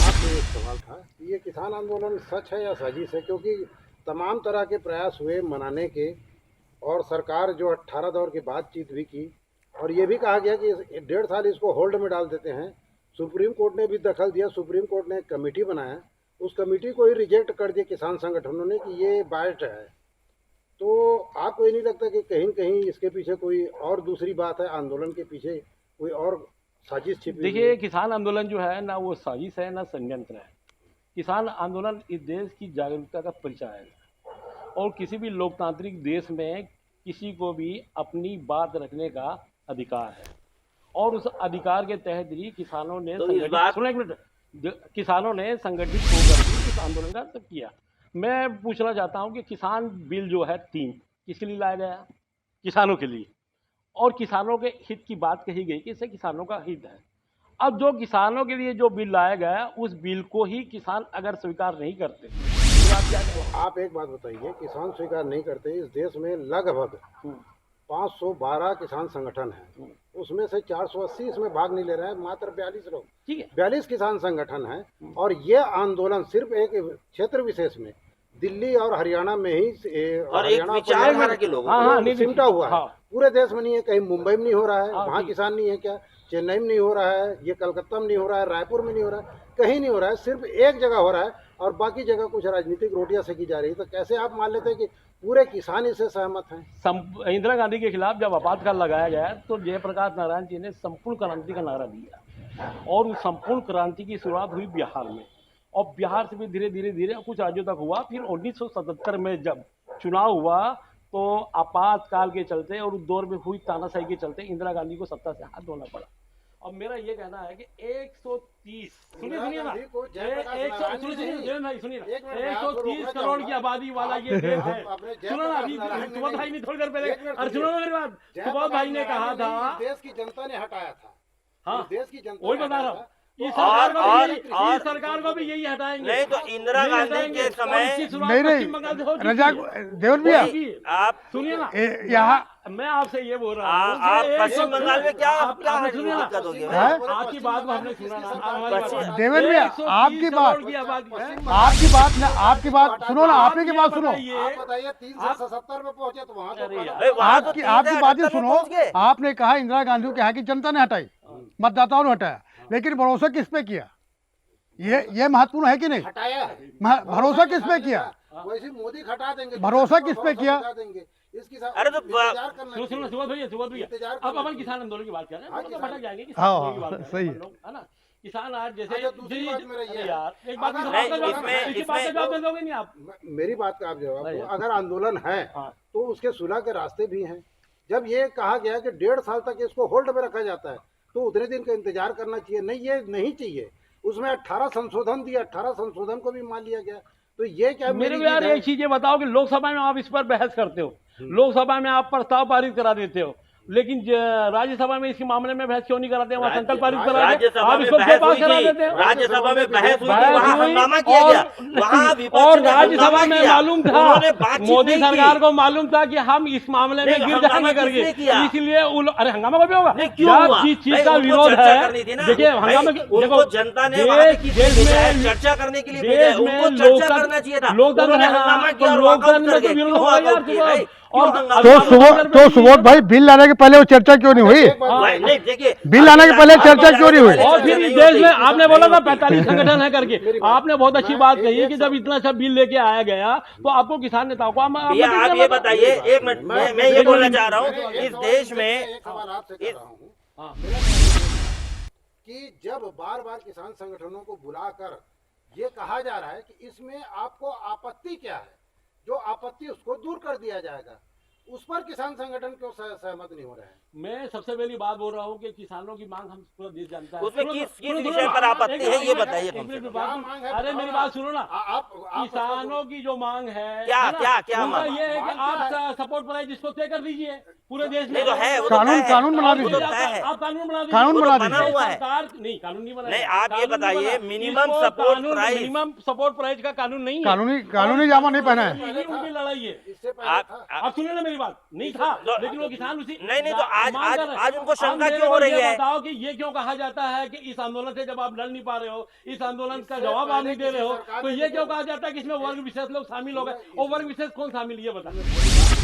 S1: आपसे एक सवाल था, ये किसान आंदोलन सच है या साजिश है? क्योंकि तमाम तरह के प्रयास हुए मनाने के और सरकार जो 18 दौर की बातचीत भी की और ये भी कहा गया कि 1.5 साल इसको होल्ड में डाल देते हैं। सुप्रीम कोर्ट ने भी दखल दिया, सुप्रीम कोर्ट ने एक कमेटी बनाया, उस कमेटी को ही रिजेक्ट कर दिया किसान संगठनों ने कि ये बायस्ड है। तो आपको ये नहीं लगता कि कहीं कहीं इसके पीछे कोई और दूसरी बात है, आंदोलन के पीछे कोई और साजिश छिपी?
S3: देखिए, किसान आंदोलन जो है ना, वो साजिश है ना षड्यंत्र है। किसान आंदोलन इस देश की जागरूकता का परिचय है और किसी भी लोकतांत्रिक देश में किसी को भी अपनी बात रखने का अधिकार है और उस अधिकार के तहत ही किसानों ने किसानों ने संगठित होकर इस आंदोलन का किया। मैं पूछना चाहता हूं कि किसान बिल जो है 3 किसके लिए लाया गया? किसानों के लिए, और किसानों के हित की बात कही गई कि इससे किसानों का हित है। अब जो किसानों के लिए जो बिल लाया गया, उस बिल को ही किसान अगर स्वीकार नहीं करते तो आप क्या करें?
S1: आप एक बात बताइए, किसान स्वीकार नहीं करते, इस देश में लगभग 512 किसान संगठन हैं, उसमें से 480 इसमें भाग नहीं ले रहे हैं, मात्र 42 लोग,
S3: ठीक है,
S1: 42 किसान संगठन हैं। और ये आंदोलन सिर्फ एक क्षेत्र विशेष में, दिल्ली और हरियाणा में ही
S2: और एक विचारधारा के लोगों
S1: सिमटा हुआ है, पूरे देश में नहीं है। कहीं मुंबई में नहीं हो रहा है, वहाँ किसान नहीं है क्या? चेन्नई में नहीं हो रहा है, ये कलकत्ता में नहीं हो रहा है, रायपुर में नहीं हो रहा है, कहीं नहीं हो रहा है, सिर्फ एक जगह हो रहा है और बाकी जगह कुछ राजनीतिक रोटियां सेकी जा रही है। तो कैसे आप मान लेते हैं कि पूरे किसान इससे सहमत हैं?
S3: इंदिरा गांधी के खिलाफ जब आपातकाल लगाया गया तो जयप्रकाश नारायण जी ने संपूर्ण क्रांति का नारा दिया और उस संपूर्ण क्रांति की शुरुआत हुई बिहार में और बिहार से भी धीरे धीरे कुछ राज्यों तक हुआ। फिर 1977 में जब चुनाव हुआ तो आपातकाल के चलते और उस दौर में हुई तानाशाही के चलते इंदिरा गांधी को सत्ता से हाथ धोना पड़ा। अब मेरा ये कहना है कि 130 सुनिए ना, 130 करोड़ की आबादी वाला ये देश है। सुनो ना, अभी सुबोध भाई ने थोड़ी देर पहले, और सुनो ना मेरी बात, सुबोध भाई ने कहा था
S1: देश की जनता ने हटाया था।
S3: हाँ,
S1: देश की जनता
S3: वही बता रहा हूँ। इस सरकार को भी यही हटाएंगे।
S2: नहीं तो इंदिरा गांधी के समय
S4: नहीं रजाक देवर भैया
S2: आप
S3: सुनिए ना,
S4: यहाँ
S3: मैं आपसे ये बोल रहा हूँ
S2: आप पश्चिम बंगाल में क्या
S3: सुनिए ना,
S2: दिक्कत होगी?
S3: आपकी बात को हमने सुना ना,
S4: देवर भैया आपकी बात सुनो ना, आपने की बात सुनो,
S1: आप बताइए 377 में पहुंचे तो वहाँ तो
S4: आपकी बातें सुनो। आपने कहा इंदिरा गांधी को यहाँ की जनता ने हटाई, मतदाताओं ने हटाया, लेकिन भरोसा किस पे किया? ये महत्वपूर्ण है कि नहीं?
S1: हटाया,
S4: भरोसा किस पे किया?
S1: वैसे मोदी हटा देंगे,
S4: भरोसा किस पे किया?
S1: इसकी
S2: अरे तो
S3: सुनो सुबोध भैया अब अपन किसान आंदोलन की बात कर रहे हैं, तो भटक जाएंगे किसान
S4: हाँ,
S3: आंदोलन की बात कर रहे हैं
S4: सही है।
S3: हम लोग, है ना? किसान आज जैसे
S1: अच्छा, दूसरी बात में रही है।
S3: यार एक बात का
S2: नहीं,
S3: जवाब
S2: इसमें-
S3: जवाब दे दोगे नहीं आप?
S1: मेरी बात का आप जवाब
S3: नहीं,
S1: दो। अगर आंदोलन है
S3: हाँ।
S1: तो उसके सुलह के रास्ते भी हैं। जब ये कहा गया कि 1.5 साल तक इसको होल्ड में रखा जाता है तो उतने दिन का इंतजार करना चाहिए। नहीं, ये नहीं चाहिए। उसमें 18 संशोधन दिया, 18 संशोधन को भी मान लिया गया। तो ये क्या
S3: मेरे को यार एक चीज ये बताओ कि लोकसभा में आप इस पर बहस करते हो, लोकसभा में आप प्रस्ताव पारित करा देते हो, लेकिन राज्यसभा में इस मामले में बहस क्यों नहीं कराते? वहाँ संकल्प पारित करा देते,
S2: राज्यसभा
S3: आप
S2: में
S3: इसको क्यों
S2: बहस
S3: पास
S2: हुई
S3: करा
S2: थी,
S3: देते हो?
S2: राज्यसभा में बहस हुई थी,
S3: बहस
S2: वहाँ
S3: हुई
S2: हंगामा किया गया, वहाँ विपक्ष
S3: और
S2: ने
S3: राज्यसभा
S2: हंगामा
S3: में
S2: किया।
S3: मालूम था,
S2: उन्होंने बातचीत
S3: मोदी
S2: नहीं की।
S3: सरकार को मालूम था कि हम इस मामले में
S2: नहीं,
S3: गिर
S2: हंगामा
S3: जाएंगे
S2: किसने
S3: करके,
S2: किया?
S3: इसलिए अरे हंगामा कभी होगा?
S2: नहीं, क्यों
S3: जब
S2: हुआ?
S3: जिस चीज
S2: भाई,
S3: का
S2: उनको
S3: विरोध
S2: चर्चा
S3: है,
S2: करनी थी ना।
S3: देखिए
S2: भाई,
S3: हंगामा
S2: उनको जनता ने वहाँ पे किस लिए भेजा है? चर्चा करने के लिए भेजा है, उनको चर्चा करना चाहिए था। उन्होंने हंगामा किया और वॉकआउट कर गए। क्यों वॉकआउट किए भाई? क्यों हंगामा
S4: तो सुबोध भाई बिल लाने के पहले वो चर्चा क्यों नहीं हुई?
S2: भाई, नहीं देखिए,
S4: बिल लाने के पहले चर्चा क्यों नहीं हुई?
S3: और फिर इस देश में आपने बोला था 45 संगठन है करके, आपने बहुत अच्छी बात कही कि जब इतना सब बिल लेके आया गया तो आपको किसान नेताओं को
S2: भैया आप ये बताइए, एक मिनट, मैं ये बोलना चाह रहा हूँ, इस देश में
S1: एक सवाल आपसे कर रहा हूँ
S3: हाँ।
S1: कि जब बार बार किसान संगठनों को बुलाकर ये कहा जा रहा है कि इसमें आपको आपत्ति क्या है, जो आपत्ति उसको दूर कर दिया जाएगा, उस पर किसान संगठन क्यों सहमत नहीं हो रहे हैं?
S3: मैं सबसे पहली बात बोल रहा हूँ कि किसानों की मांग हम पूरा देश जानता है।
S2: उसमें किस विषय पर आपत्ति है ये बताइए कम से कम।
S1: क्या मांग है?
S3: अरे मेरी बात सुनो ना,
S1: आप
S3: किसानों की जो मांग है
S2: क्या-
S3: है ना,
S2: क्या- क्या
S3: उनका
S2: मांग?
S3: ये है कि आप सपोर्ट प्राइस जिसको तय कर दीजिए पूरे देश में।
S2: नहीं तो है, वो तो
S4: कानून-
S2: तय है।
S4: कानून बना
S2: वो तो
S4: दीजिए।
S2: तय है।
S3: आप कानून बना दीजिए।
S4: कानून
S2: वो तो
S4: बना
S2: बना
S4: दीजिए।
S2: हुआ है।
S3: सरकार नहीं, कानून नहीं बना।
S2: नहीं, आप ये
S3: कानून
S2: बताइए,
S3: बना।
S2: मिनिमम
S3: इसको
S2: सपोर्ट
S3: कानून-
S2: प्राइस-
S3: मिनिमम सपोर्ट प्राइस का कानून नहीं है।
S4: कानूनी जामा नहीं पहना है।
S3: यही उनकी लड़ाई है।
S1: इससे पहले
S2: आप-
S1: था।
S3: आप सुनिए ना मेरी बात, नहीं था, लेकिन वो किसान उसी
S2: नहीं, तो आज-
S3: मांग कर
S2: आज-
S3: रहे हैं।
S2: आज उनको
S3: अब
S2: शंका
S3: मेरे
S2: क्यों हो
S3: को
S2: रही
S3: ये
S2: है?
S3: बताओ कि ये क्यों कहा जाता है कि इस आंदोलन से जब आप लड़ नहीं पा रहे हो, इस आंदोलन का जवाब आप नहीं दे रहे हो, तो ये क्यों कहा जाता है कि इसमें वर्ग विशेष लोग शामिल हो गए? और वर्ग विशेष कौन शामिल, ये बता।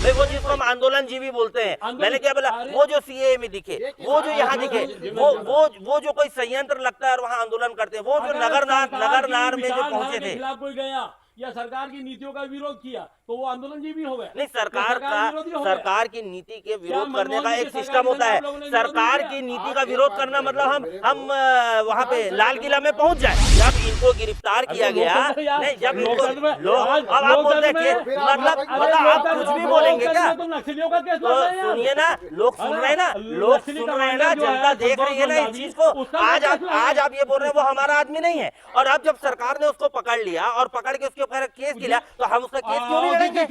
S2: भाई वो जिसको हम आंदोलन जीवी बोलते हैं, मैंने क्या बोला, वो जो सीए में दिखे, वो जो यहाँ दिखे, वो जो कोई संयंत्र लगता है और वहाँ आंदोलन करते हैं, वो जो नगरनार में जो पहुंचे थे।
S3: खिलाफ कोई गया या सरकार की नीतियों का विरोध किया तो वो आंदोलन जीवी हो गए।
S2: नहीं,
S3: विरोधी हो गए।
S2: सरकार की नीति के विरोध
S3: क्या
S2: करने का
S3: मनमोहन
S2: एक
S3: की
S2: सिस्टम होता है।
S3: सरकार ने आप लोगों ने
S2: सरकार
S3: विरोध
S2: की
S3: किया?
S2: नीति का विरोध करना मतलब हम वहाँ पे लाल किला में पहुंच जाए। जब इनको गिरफ्तार किया गया, नहीं जब इनको अब आप बोलते हैं मतलब आप कुछ भी बोलेंगे क्या?
S3: तो नक्सलियों का केस
S2: तो
S3: लड़ रहे हैं यार।
S2: सुनिए ना, लोग सुन रहे हैं ना, लोग सुन रहे हैं ना, जनता देख रही है ना इस चीज को। आज आप ये बोल रहे हैं वो हमारा आदमी नहीं है, और अब जब सरकार ने उसको पकड़ लिया और पकड़ के उसके ऊपर केस किया तो हम उसका केस क्यों नहीं लड़ेंगे?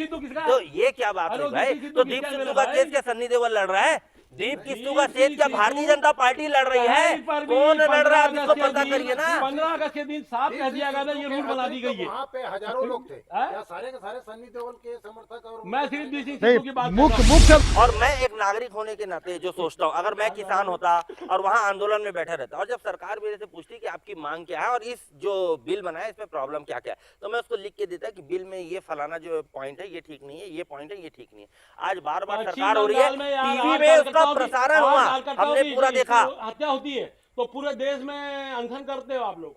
S2: तो ये क्या बात है भाई? तो दीप सिद्धू का केस क्या सन्नी देओल लड़ रहा है? दीप सिद्धू का केस क्या भारतीय जनता पार्टी लड़ रही है? कौन लड़ रहा है आप इसको पता करिए ना।
S3: 15 अगस्त के दिन साफ कह दिया गया था ये रूल बना दी गई है।
S1: वहाँ पे हजारों लोग थे, क्या सारे के सारे सन्नी देओल के समर्थक? और
S3: मैं सिर्फ डीसी
S4: नहीं,
S3: सिद्धू की बात कर
S4: मुख्य
S3: रहा हूं।
S4: मुख्य
S2: और मैं एक नागरिक होने के नाते जो सोचता हूँ, अगर मैं किसान होता और वहाँ आंदोलन में बैठा रहता और जब सरकार मेरे से पूछती कि आपकी मांग क्या है और इस जो बिल बना है इसमें प्रॉब्लम क्या क्या है, तो मैं उसको लिख के देता कि बिल में ये फलाना जो पॉइंट है ये ठीक नहीं है, ये पॉइंट है ये ठीक नहीं है। आज बार बार
S3: पश्चिम
S2: सरकार हो रही है,
S3: बंगाल में यार
S2: टीवी
S3: आज
S2: में उसका
S3: कार्यकर्ताओं की-
S2: प्रसारण
S3: आज
S2: हुआ,
S3: कार्यकर्ताओं
S2: हमने
S3: की
S2: पूरा देखा।
S3: हत्या होती है तो पूरे देश में अनशन करते हो आप लोग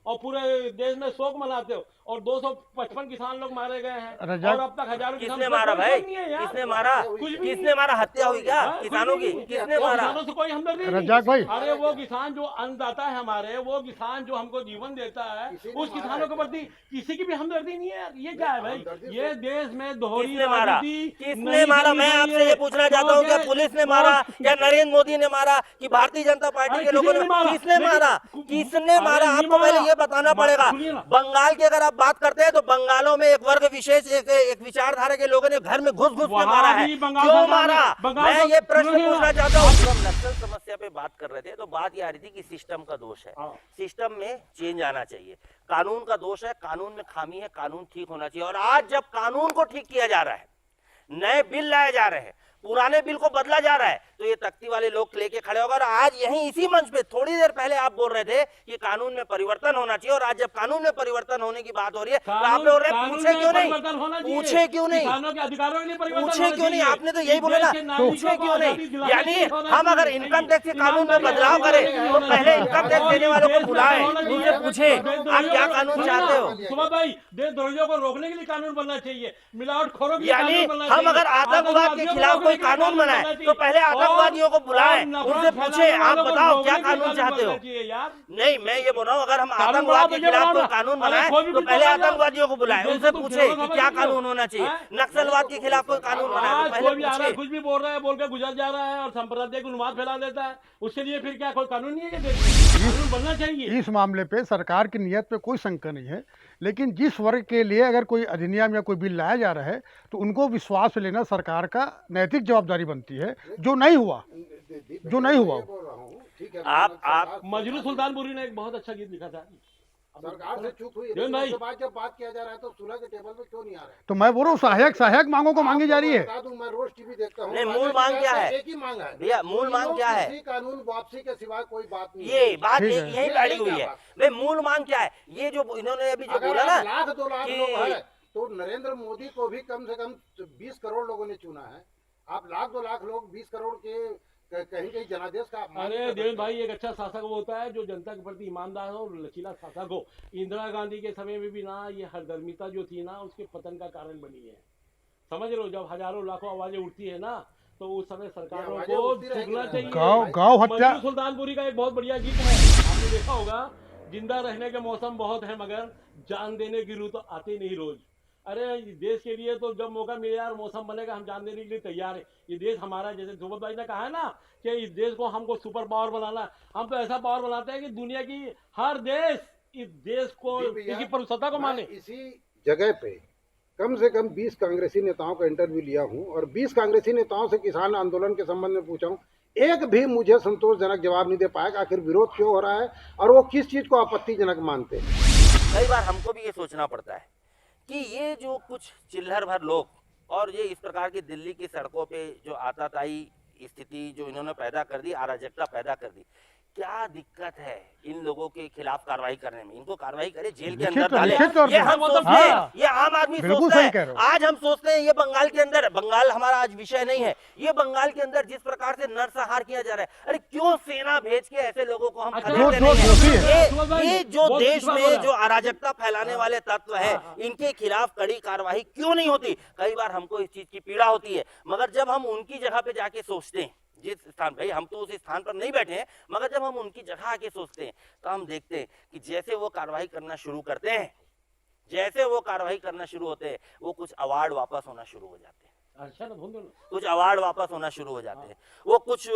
S3: और पूरे देश में शोक मनाते हो और 255 किसान लोग मारे गए हैं
S4: रजाक-
S3: और अब तक हजारों किसान-
S2: किसने मारा भाई?
S3: कोई नहीं है यार।
S2: किसने मारा?
S3: कुछ भी
S2: किसने मारा? हत्या हुई क्या
S3: हाँ,
S2: किसानों की?
S3: कुछ भी नहीं।
S2: किसने
S3: वो
S2: मारा?
S3: किसानों से कोई हमदर्दी नहीं।
S4: रजाक भाई।
S3: अरे वो किसान जो अन्नदाता है हमारे, वो किसान जो हमको जीवन देता है, उस किसानों के प्रति किसी की भी हमदर्दी नहीं है यार। ये क्या है भाई? ये देश में दोहरी
S2: किसने मारा?
S3: राजनीति
S2: किसने
S3: नहीं
S2: मारा?
S3: करनी
S2: मैं
S3: चाहिए।
S2: आपसे ये पूछना चाहता हूँ, क्या
S3: क्योंकि-
S2: पुलिस ने मारा या नरेंद्र मोदी ने मारा कि भारतीय जनता पार्टी
S3: अरे
S2: के लोगों
S3: किसी
S2: ने?
S3: ने मारा।
S2: किसने
S3: लेकिन-
S2: मारा? किसने
S3: अरे
S2: मारा?
S3: नहीं
S2: आपको पहले
S3: मारा।
S2: ये बताना पड़ेगा।
S3: सुनिए ना।
S2: बंगाल की अगर आप जब बात करते हैं तो बंगालों में एक वर्ग विशेष एक विचारधारा के लोगों ने घर में घुस घुस के मारा है, क्यों मारा? मैं ये प्रश्न पूछना चाहता हूँ। हम नक्सल समस्या पे बात कर रहे थे तो बात ये आ रही थी कि सिस्टम का दोष है, सिस्टम में चेंज आना चाहिए, कानून का दोष है, कानून में खामी है, कानून ठीक होना चाहिए। और आज जब कानून को ठीक किया जा रहा है, नए बिल लाए जा रहे हैं, पुराने बिल को बदला जा रहा है, तो ये तख्ती वाले लोग लेके खड़े होगा। और आज यहीं इसी मंच पे थोड़ी देर पहले आप बोल रहे थे कि कानून में परिवर्तन होना चाहिए, और आज जब कानून में परिवर्तन होने की बात हो रही है तो आप बोल रहे हैं पूछे क्यों नहीं, पूछे क्यों नहीं, पूछे क्यों नहीं? आपने तो यही बोला ना, पूछे क्यों नहीं? यानी हम अगर इनकम टैक्स के कानून में बदलाव करें तो पहले इनकम टैक्स देने वालों को बुलाएं, उनसे पूछे आप क्या कानून चाहते हो।
S3: सुबह भाई, देशद्रोहियों को रोकने के लिए कानून बनना चाहिए, मिलावटखोरों के लिए
S2: यानी
S3: कानून बनना
S2: हम
S3: चाहिए।
S2: अगर आतंकवाद के खिलाफ कानून बनाए तो पहले आतंकवादियों को बुलाएं, उनसे पूछे आप बताओ क्या कानून चाहते हो। नहीं, मैं ये बोल रहा हूँ, अगर हम आतंकवाद के खिलाफ कोई कानून बनाए तो पहले आतंकवादियों को बुलाएं, उनसे पूछे कि क्या कानून होना चाहिए। नक्सलवाद के खिलाफ कोई कानून बनाए तो पहले पूछे।
S3: कुछ भी बोल रहा है, बोल के गुजर जा रहा है और सांप्रदायिक उन्माद फैला देता है, उसके लिए फिर क्या कोई कानून नहीं है? कानून बनना चाहिए।
S4: इस मामले पे सरकार की नीयत पे कोई शंका नहीं है, लेकिन जिस वर्ग के लिए अगर कोई अधिनियम या कोई बिल लाया जा रहा है तो उनको विश्वास लेना सरकार का नैतिक जवाबदारी बनती है, जो नहीं हुआ।
S1: ठीक है,
S2: आप
S3: मजरू सुल्तानपुरी ने एक बहुत अच्छा गीत लिखा था।
S1: सरकार से चूक हुई,
S3: जय भाई।
S1: उसके बाद जब बात किया जा रहा है तो सुलह के टेबल पे क्यों नहीं आ रहा है?
S4: तो मैं बोल रहा हूँ सहायक मांगों को मांगी जा रही है।
S1: बता दूं, मैं रोज टीवी देखता हूँ।
S2: नहीं, मूल मांग क्या है?
S1: एक ही मांग है
S2: भैया, मूल मांग क्या है?
S1: किसी कानून वापसी के सिवाय कोई बात नहीं।
S2: ये बात
S4: ठीक है।
S2: यही बैठी हुई है। भाई मूल मांग क्या है? ये जो इन्होंने अभी जो बोला ना,
S1: 1,00,000-2,00,000
S2: कि-
S1: लोग हैं तो नरेंद्र मोदी को भी कम से कम 20 करोड़ लोगों ने चुना है। आप 1,00,000-2,00,000 लोग 20 करोड़ के कहीं कहीं जनादेश का अपमान
S3: अरे
S1: करते
S3: देवेंद्र
S1: हैं।
S3: भाई, एक अच्छा शासक वो होता है जो जनता के प्रति ईमानदार हो और लचीला शासक हो। इंदिरा गांधी के समय में भी ना ये हरदर्मिता जो थी ना, उसके पतन का कारण बनी है। समझ रहे हो, जब हजारों लाखों आवाजें उठती है ना, तो उस समय सरकारों
S1: आवाजें
S3: को
S1: उठती रहेंगी
S3: झुकना
S1: ना।
S3: चाहिए।
S4: गाँव हत्या।
S3: मजरू सुल्तानपुरी का एक बहुत बढ़िया गीत है, आपने देखा होगा, जिंदा रहने के मौसम बहुत है मगर जान देने की रूह तो आती नहीं रोज। अरे देश के लिए तो जब मौका मिले यार, मौसम बनेगा, हम जान देने के लिए तैयार है। ये देश हमारा, जैसे सुबोध भाई ने कहा है ना कि इस देश को हमको सुपर पावर बनाना है, हम तो ऐसा पावर बनाते हैं कि दुनिया की हर देश इस देश को,
S1: जी भैया,
S3: इसकी परुषता को
S1: मैं
S3: माने।
S1: इसी जगह पे कम से कम 20 कांग्रेसी नेताओं का इंटरव्यू लिया हूं और 20 कांग्रेसी नेताओं से किसान आंदोलन के संबंध में पूछा हूं। एक भी मुझे संतोषजनक जवाब नहीं दे पाया कि आखिर विरोध क्यों हो रहा है और वो किस चीज को आपत्तिजनक मानते हैं।
S2: कई बार हमको भी ये सोचना पड़ता है कि ये जो कुछ चिल्लर भर लोग और ये इस प्रकार की दिल्ली की सड़कों पे जो आताताई स्थिति जो इन्होंने पैदा कर दी, अराजकता पैदा कर दी, क्या दिक्कत है इन लोगों के खिलाफ कार्रवाई करने में? इनको कार्रवाई करे, जेल के अंदर डाले।
S4: निश्चित तौर
S2: ये
S4: पे।
S2: हम सोचते हैं,
S4: हाँ।
S2: ये आम आदमी
S4: बिल्कुल
S2: सोचता
S4: सही
S2: है।
S4: कह रहे हो।
S2: आज हम सोचते हैं ये बंगाल के अंदर, बंगाल हमारा आज विषय नहीं है, ये बंगाल के अंदर जिस प्रकार से नरसंहार किया जा रहा है, अरे क्यों सेना भेज के ऐसे लोगों को हम
S3: अच्छा,
S2: खदेड़ते
S4: जो
S2: नहीं
S4: दोषी
S2: हैं?
S4: है।
S2: ये जो
S3: बहुत
S2: देश
S3: दूसरा
S2: में
S3: बोला।
S2: जो अराजकता फैलाने वाले तत्व है, इनके खिलाफ कड़ी कार्रवाई क्यों नहीं होती? कई बार हमको इस चीज की पीड़ा होती है, मगर जब हम उनकी जगह पे जाके सोचते हैं, जिस स्थान पे, हम तो उस स्थान पर नहीं बैठे हैं, मगर जब हम उनकी जगह आके सोचते हैं तो हम देखते हैं कि जैसे वो कार्रवाई करना शुरू करते हैं, जैसे वो कार्रवाई करना शुरू होते हैं, वो कुछ अवार्ड वापस होना शुरू हो जाते हैं,
S3: अच्छा ना, बोल दो ना।
S2: कुछ अवार्ड वापस होना शुरू हो जाते हैं, वो कुछ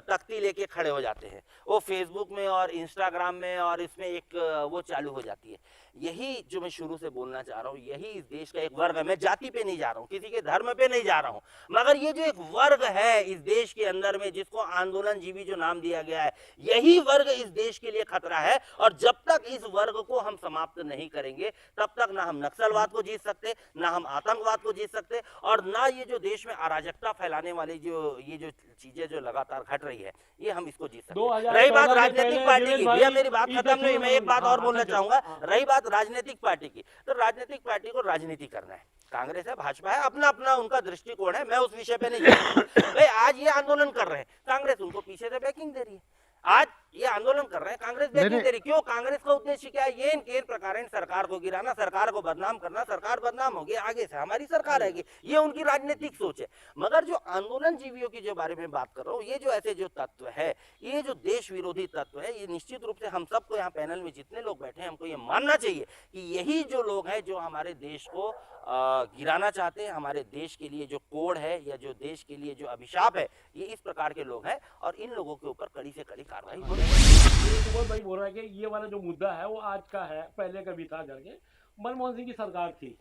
S2: तख्ती लेके खड़े हो जाते हैं, वो फेसबुक में और इंस्टाग्राम में और इसमें एक वो चालू हो जाती है। यही जो मैं शुरू से बोलना चाह रहा हूँ, यही इस देश का एक वर्ग है। मैं जाति पे नहीं जा रहा हूँ, किसी के धर्म पे नहीं जा रहा हूँ, मगर ये जो एक वर्ग है इस देश के अंदर में, जिसको आंदोलन जीवी जो नाम दिया गया है, यही वर्ग इस देश के लिए खतरा है। और जब तक इस वर्ग को हम समाप्त नहीं करेंगे, तब तक ना हम नक्सलवाद को जीत सकते, ना हम आतंकवाद को जीत सकते, और ना ये जो देश में अराजकता फैलाने वाली ये जो चीजें जो लगातार घट रही है, ये हम इसको जीत सकते।
S3: 2014
S2: रही बात
S3: में
S2: राजनीतिक
S3: पहले
S2: पार्टी की,
S3: देवेंद्र
S2: भैया
S3: भाई,
S2: मेरी बात
S3: इस
S2: खत्म नहीं हुई, मैं एक बात और
S3: हाँ,
S2: बोलना
S3: अच्छा,
S2: चाहूंगा।
S3: हाँ।
S2: रही बात राजनीतिक पार्टी की, तो राजनीतिक पार्टी को राजनीति करना है, कांग्रेस है, भाजपा है, अपना अपना उनका दृष्टिकोण है, मैं उस विषय पे नहीं जाऊंगा। भाई आज ये आंदोलन कर रहे हैं, कांग्रेस उनको पीछे से बैकिंग दे रही है। आज ये आंदोलन कर रहे हैं, कांग्रेस बैकिंग दे रही, क्यों? कांग्रेस का उद्देश्य क्या है? ये इन प्रकार सरकार को गिराना, सरकार को बदनाम करना, सरकार बदनाम होगी, आगे से हमारी सरकार आएगी, ये उनकी राजनीतिक सोच है। मगर जो आंदोलन जीवियों की जो बारे में बात कर रहा हूँ, ये जो ऐसे जो तत्व है, ये जो देश विरोधी तत्व है, ये निश्चित रूप से हम सबको यहाँ पैनल में जितने लोग बैठे हैं, हमको ये मानना चाहिए कि यही जो लोग हैं जो हमारे देश को गिराना चाहते हैं, हमारे देश के लिए जो कोड है या जो देश के लिए जो अभिशाप है, ये इस प्रकार के लोग हैं, और इन लोगों के ऊपर कड़ी से कड़ी कार्रवाई हो रही है।
S3: सुबोध भाई बोल रहा है कि ये वाला जो मुद्दा है वो आज का है, पहले का भी था जाके, मनमोहन सिंह की सरकार थी।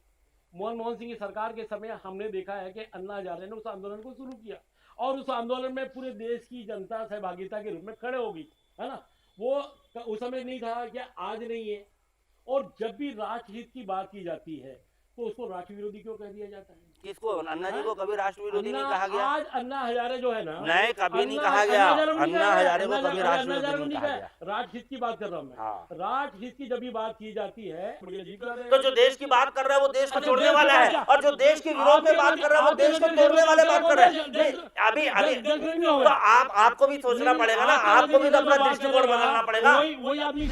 S3: मनमोहन सिंह की सरकार के समय हमने देखा है कि अन्ना हजारे ने उस आंदोलन को शुरू किया और उस आंदोलन में पूरे देश की जनता सहभागिता के रूप में खड़े हो गई, है ना। वो उस समय नहीं था कि आज नहीं है। और जब भी राष्ट्रहित की बात की जाती है तो उसको राष्ट्र विरोधी क्यों कह दिया जाता है?
S2: किसको? अन्ना जी को कभी राष्ट्र विरोधी नहीं कहा गया।
S3: आज अन्ना हजारे जो है ना,
S2: नहीं, कभी नहीं कहा गया। अन्ना हजारे को कभी राष्ट्र विरोधी नहीं कहा गया।
S3: राष्ट्रहित की बात कर रहा हूँ मैं।
S2: हाँ।
S3: राष्ट्रहित की जब भी बात की जाती है
S2: तो जो देश की बात कर रहा है वो देश को तोड़ने वाला है, और जो देश के विरोध में बात कर रहा है वो देश को तोड़ने वाले बात कर रहा है। अभी अभी तो आपको भी सोचना पड़ेगा ना, आपको भी तो अपना दृष्टिकोण बदलना पड़ेगा।
S3: वही आदमी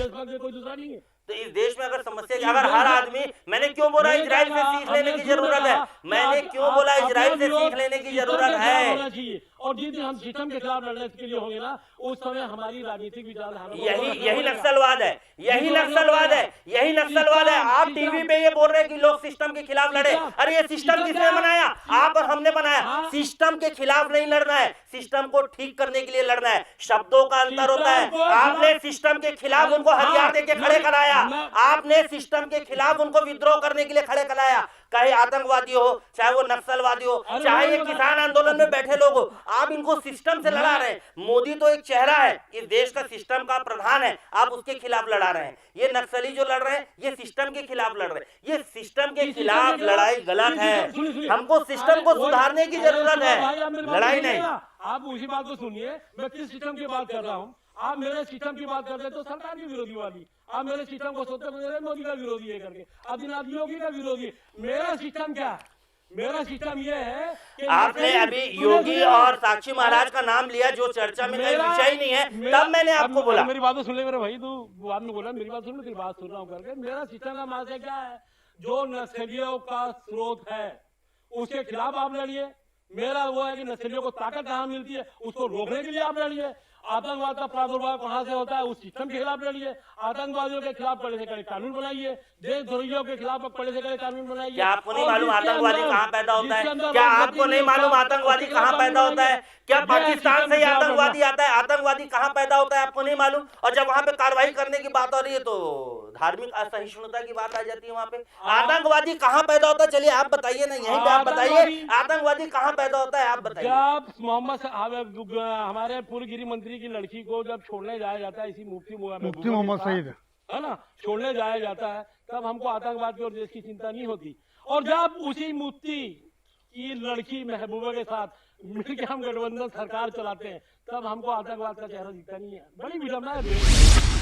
S3: कोई दूसरा नहीं है।
S2: तो इस देश में अगर समस्या, अगर हर आदमी, मैंने क्यों बोला इजराइल से सीख लेने की जरूरत है, मैंने क्यों बोला इजराइल से सीख लेने की जरूरत है।
S3: और जिस दिन हम सिस्टम के खिलाफ लड़ने के लिए होंगे ना, उस समय हमारी राजनीतिक विचारधारा
S2: यही नक्सलवाद है, यही नक्सलवाद है, यही नक्सलवाद है। आप टीवी पे ये बोल रहे हैं कि लोग सिस्टम के खिलाफ लड़े। अरे ये सिस्टम किसने बनाया? आप और हमने बनाया। सिस्टम के खिलाफ नहीं लड़ना है, सिस्टम को ठीक करने के लिए लड़ना है। शब्दों का अंतर होता है। आपने सिस्टम के खिलाफ उनको हथियार देके खड़े कराया, आपने सिस्टम के खिलाफ उनको विद्रोह करने के लिए खड़े कराया, चाहे आतंकवादी हो, चाहे वो नक्सलवादी हो, चाहे ये किसान आंदोलन में बैठे लोग हो। आप इनको सिस्टम से लड़ा रहे हैं। मोदी तो एक चेहरा है, इस देश का सिस्टम का प्रधान है, आप उसके खिलाफ लड़ा रहे हैं। ये नक्सली जो लड़ रहे हैं ये सिस्टम के खिलाफ लड़ रहे हैं। ये सिस्टम के खिलाफ लड़ाई गलत है। हमको सिस्टम को सुधारने की जरूरत है, लड़ाई नहीं।
S3: आप उसी बात को सुनिए, मैं किस सिस्टम की बात कर रहा हूँ। आप मेरे सिस्टम की बात करते तो सरकार की विरोधी वाली, आप मेरे सिस्टम को सोचते मेरे मोदी का विरोधी है करके, अब दिन आप योगी का विरोधी। मेरा सिस्टम क्या है? मेरा सिस्टम ये है कि
S2: आपने अभी योगी और साक्षी महाराज का नाम लिया जो चर्चा में कोई विषय ही नहीं है, तब मैंने आपको बोला।
S3: मेरी बात तो सुन ले मेरे भाई, तू बाद में बोला, मेरी बात सुन, तेरी बात सुन रहा हूँ करके। मेरा सिस्टम का मार्ग क्या है? जो नक्सलियों का स्रोत है उसके खिलाफ आप लड़िए। मेरा वो है कि नक्सलियों को ताकत कहाँ मिलती है उसको रोकने के लिए आप लड़िए। आतंकवाद का प्रादुर्भाव कहाँ से होता है उस सिस्टम के खिलाफ लड़िए। आतंकवादियों के खिलाफ कड़े से कड़े कानून बनाइए, देशद्रोहियों के खिलाफ कड़े से कड़े कानून बनाइए।
S2: क्या आपको नहीं मालूम आतंकवादी कहाँ पैदा होता है? क्या आपको नहीं मालूम आतंकवादी कहाँ पैदा होता है? क्या पाकिस्तान से ही आतंकवादी आता है? आतंकवादी कहाँ पैदा होता है आपको नहीं मालूम? और जब वहाँ पे कार्रवाई करने की बात हो रही है तो धार्मिक असहिष्णुता की बात आ जाती है वहाँ पे। आतंकवादी कहाँ पैदा होता है? चलिए आप बताइए ना, यहीं पे आप बताइए आतंकवादी कहाँ पैदा होता है, आप बताइए।
S3: जब मोहम्मद हमारे पूर्व गृह मंत्री की लड़की को जब छोड़ने जाया जाता है इसी मुफ्ती
S4: मोहम्मद सईद,
S3: है ना, छोड़ने जाया जाता है, तब हमको आतंकवाद की और देश की चिंता नहीं होती। और जब उसी मुफ्ती की लड़की महबूबा के साथ मिलकर हम गठबंधन सरकार चलाते हैं तब हमको आतंकवाद का चेहरा दिखता नहीं है। बड़ी विडम्बना है।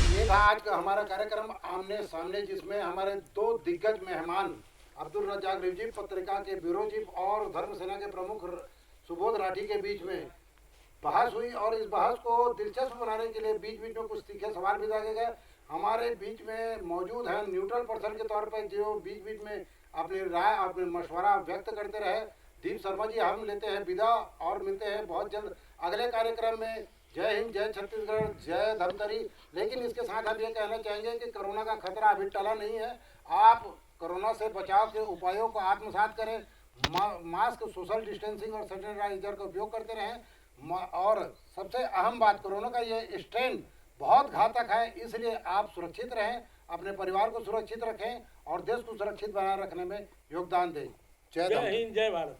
S1: ये था आज का हमारा कार्यक्रम आमने सामने, जिसमें हमारे दो दिग्गज मेहमान अब्दुल रज्जाक रिजवी पत्रिका के ब्यूरो चीफ और धर्म सेना के प्रमुख सुबोध राठी के बीच में बहस हुई। और इस बहस को दिलचस्प बनाने के लिए बीच बीच में कुछ तीखे सवाल भी दागे गए। हमारे बीच में मौजूद हैं न्यूट्रल पर्सन के तौर पर जो बीच बीच में अपनी राय अपने मशवरा व्यक्त करते रहे, दीप शर्मा जी। हम लेते हैं विदा और मिलते हैं बहुत जल्द अगले कार्यक्रम में। जय हिंद, जय छत्तीसगढ़, जय धमतरी। लेकिन इसके साथ हम ये कहना चाहेंगे कि कोरोना का खतरा अभी टला नहीं है। आप कोरोना से बचाव के उपायों को आत्मसात करें, मास्क, सोशल डिस्टेंसिंग और सैनिटाइजर का उपयोग करते रहें। और सबसे अहम बात, कोरोना का ये स्ट्रेन बहुत घातक है, इसलिए आप सुरक्षित रहें, अपने परिवार को सुरक्षित रखें और देश को सुरक्षित बनाए रखने में योगदान दें। जय हिंद,
S3: जय भारत।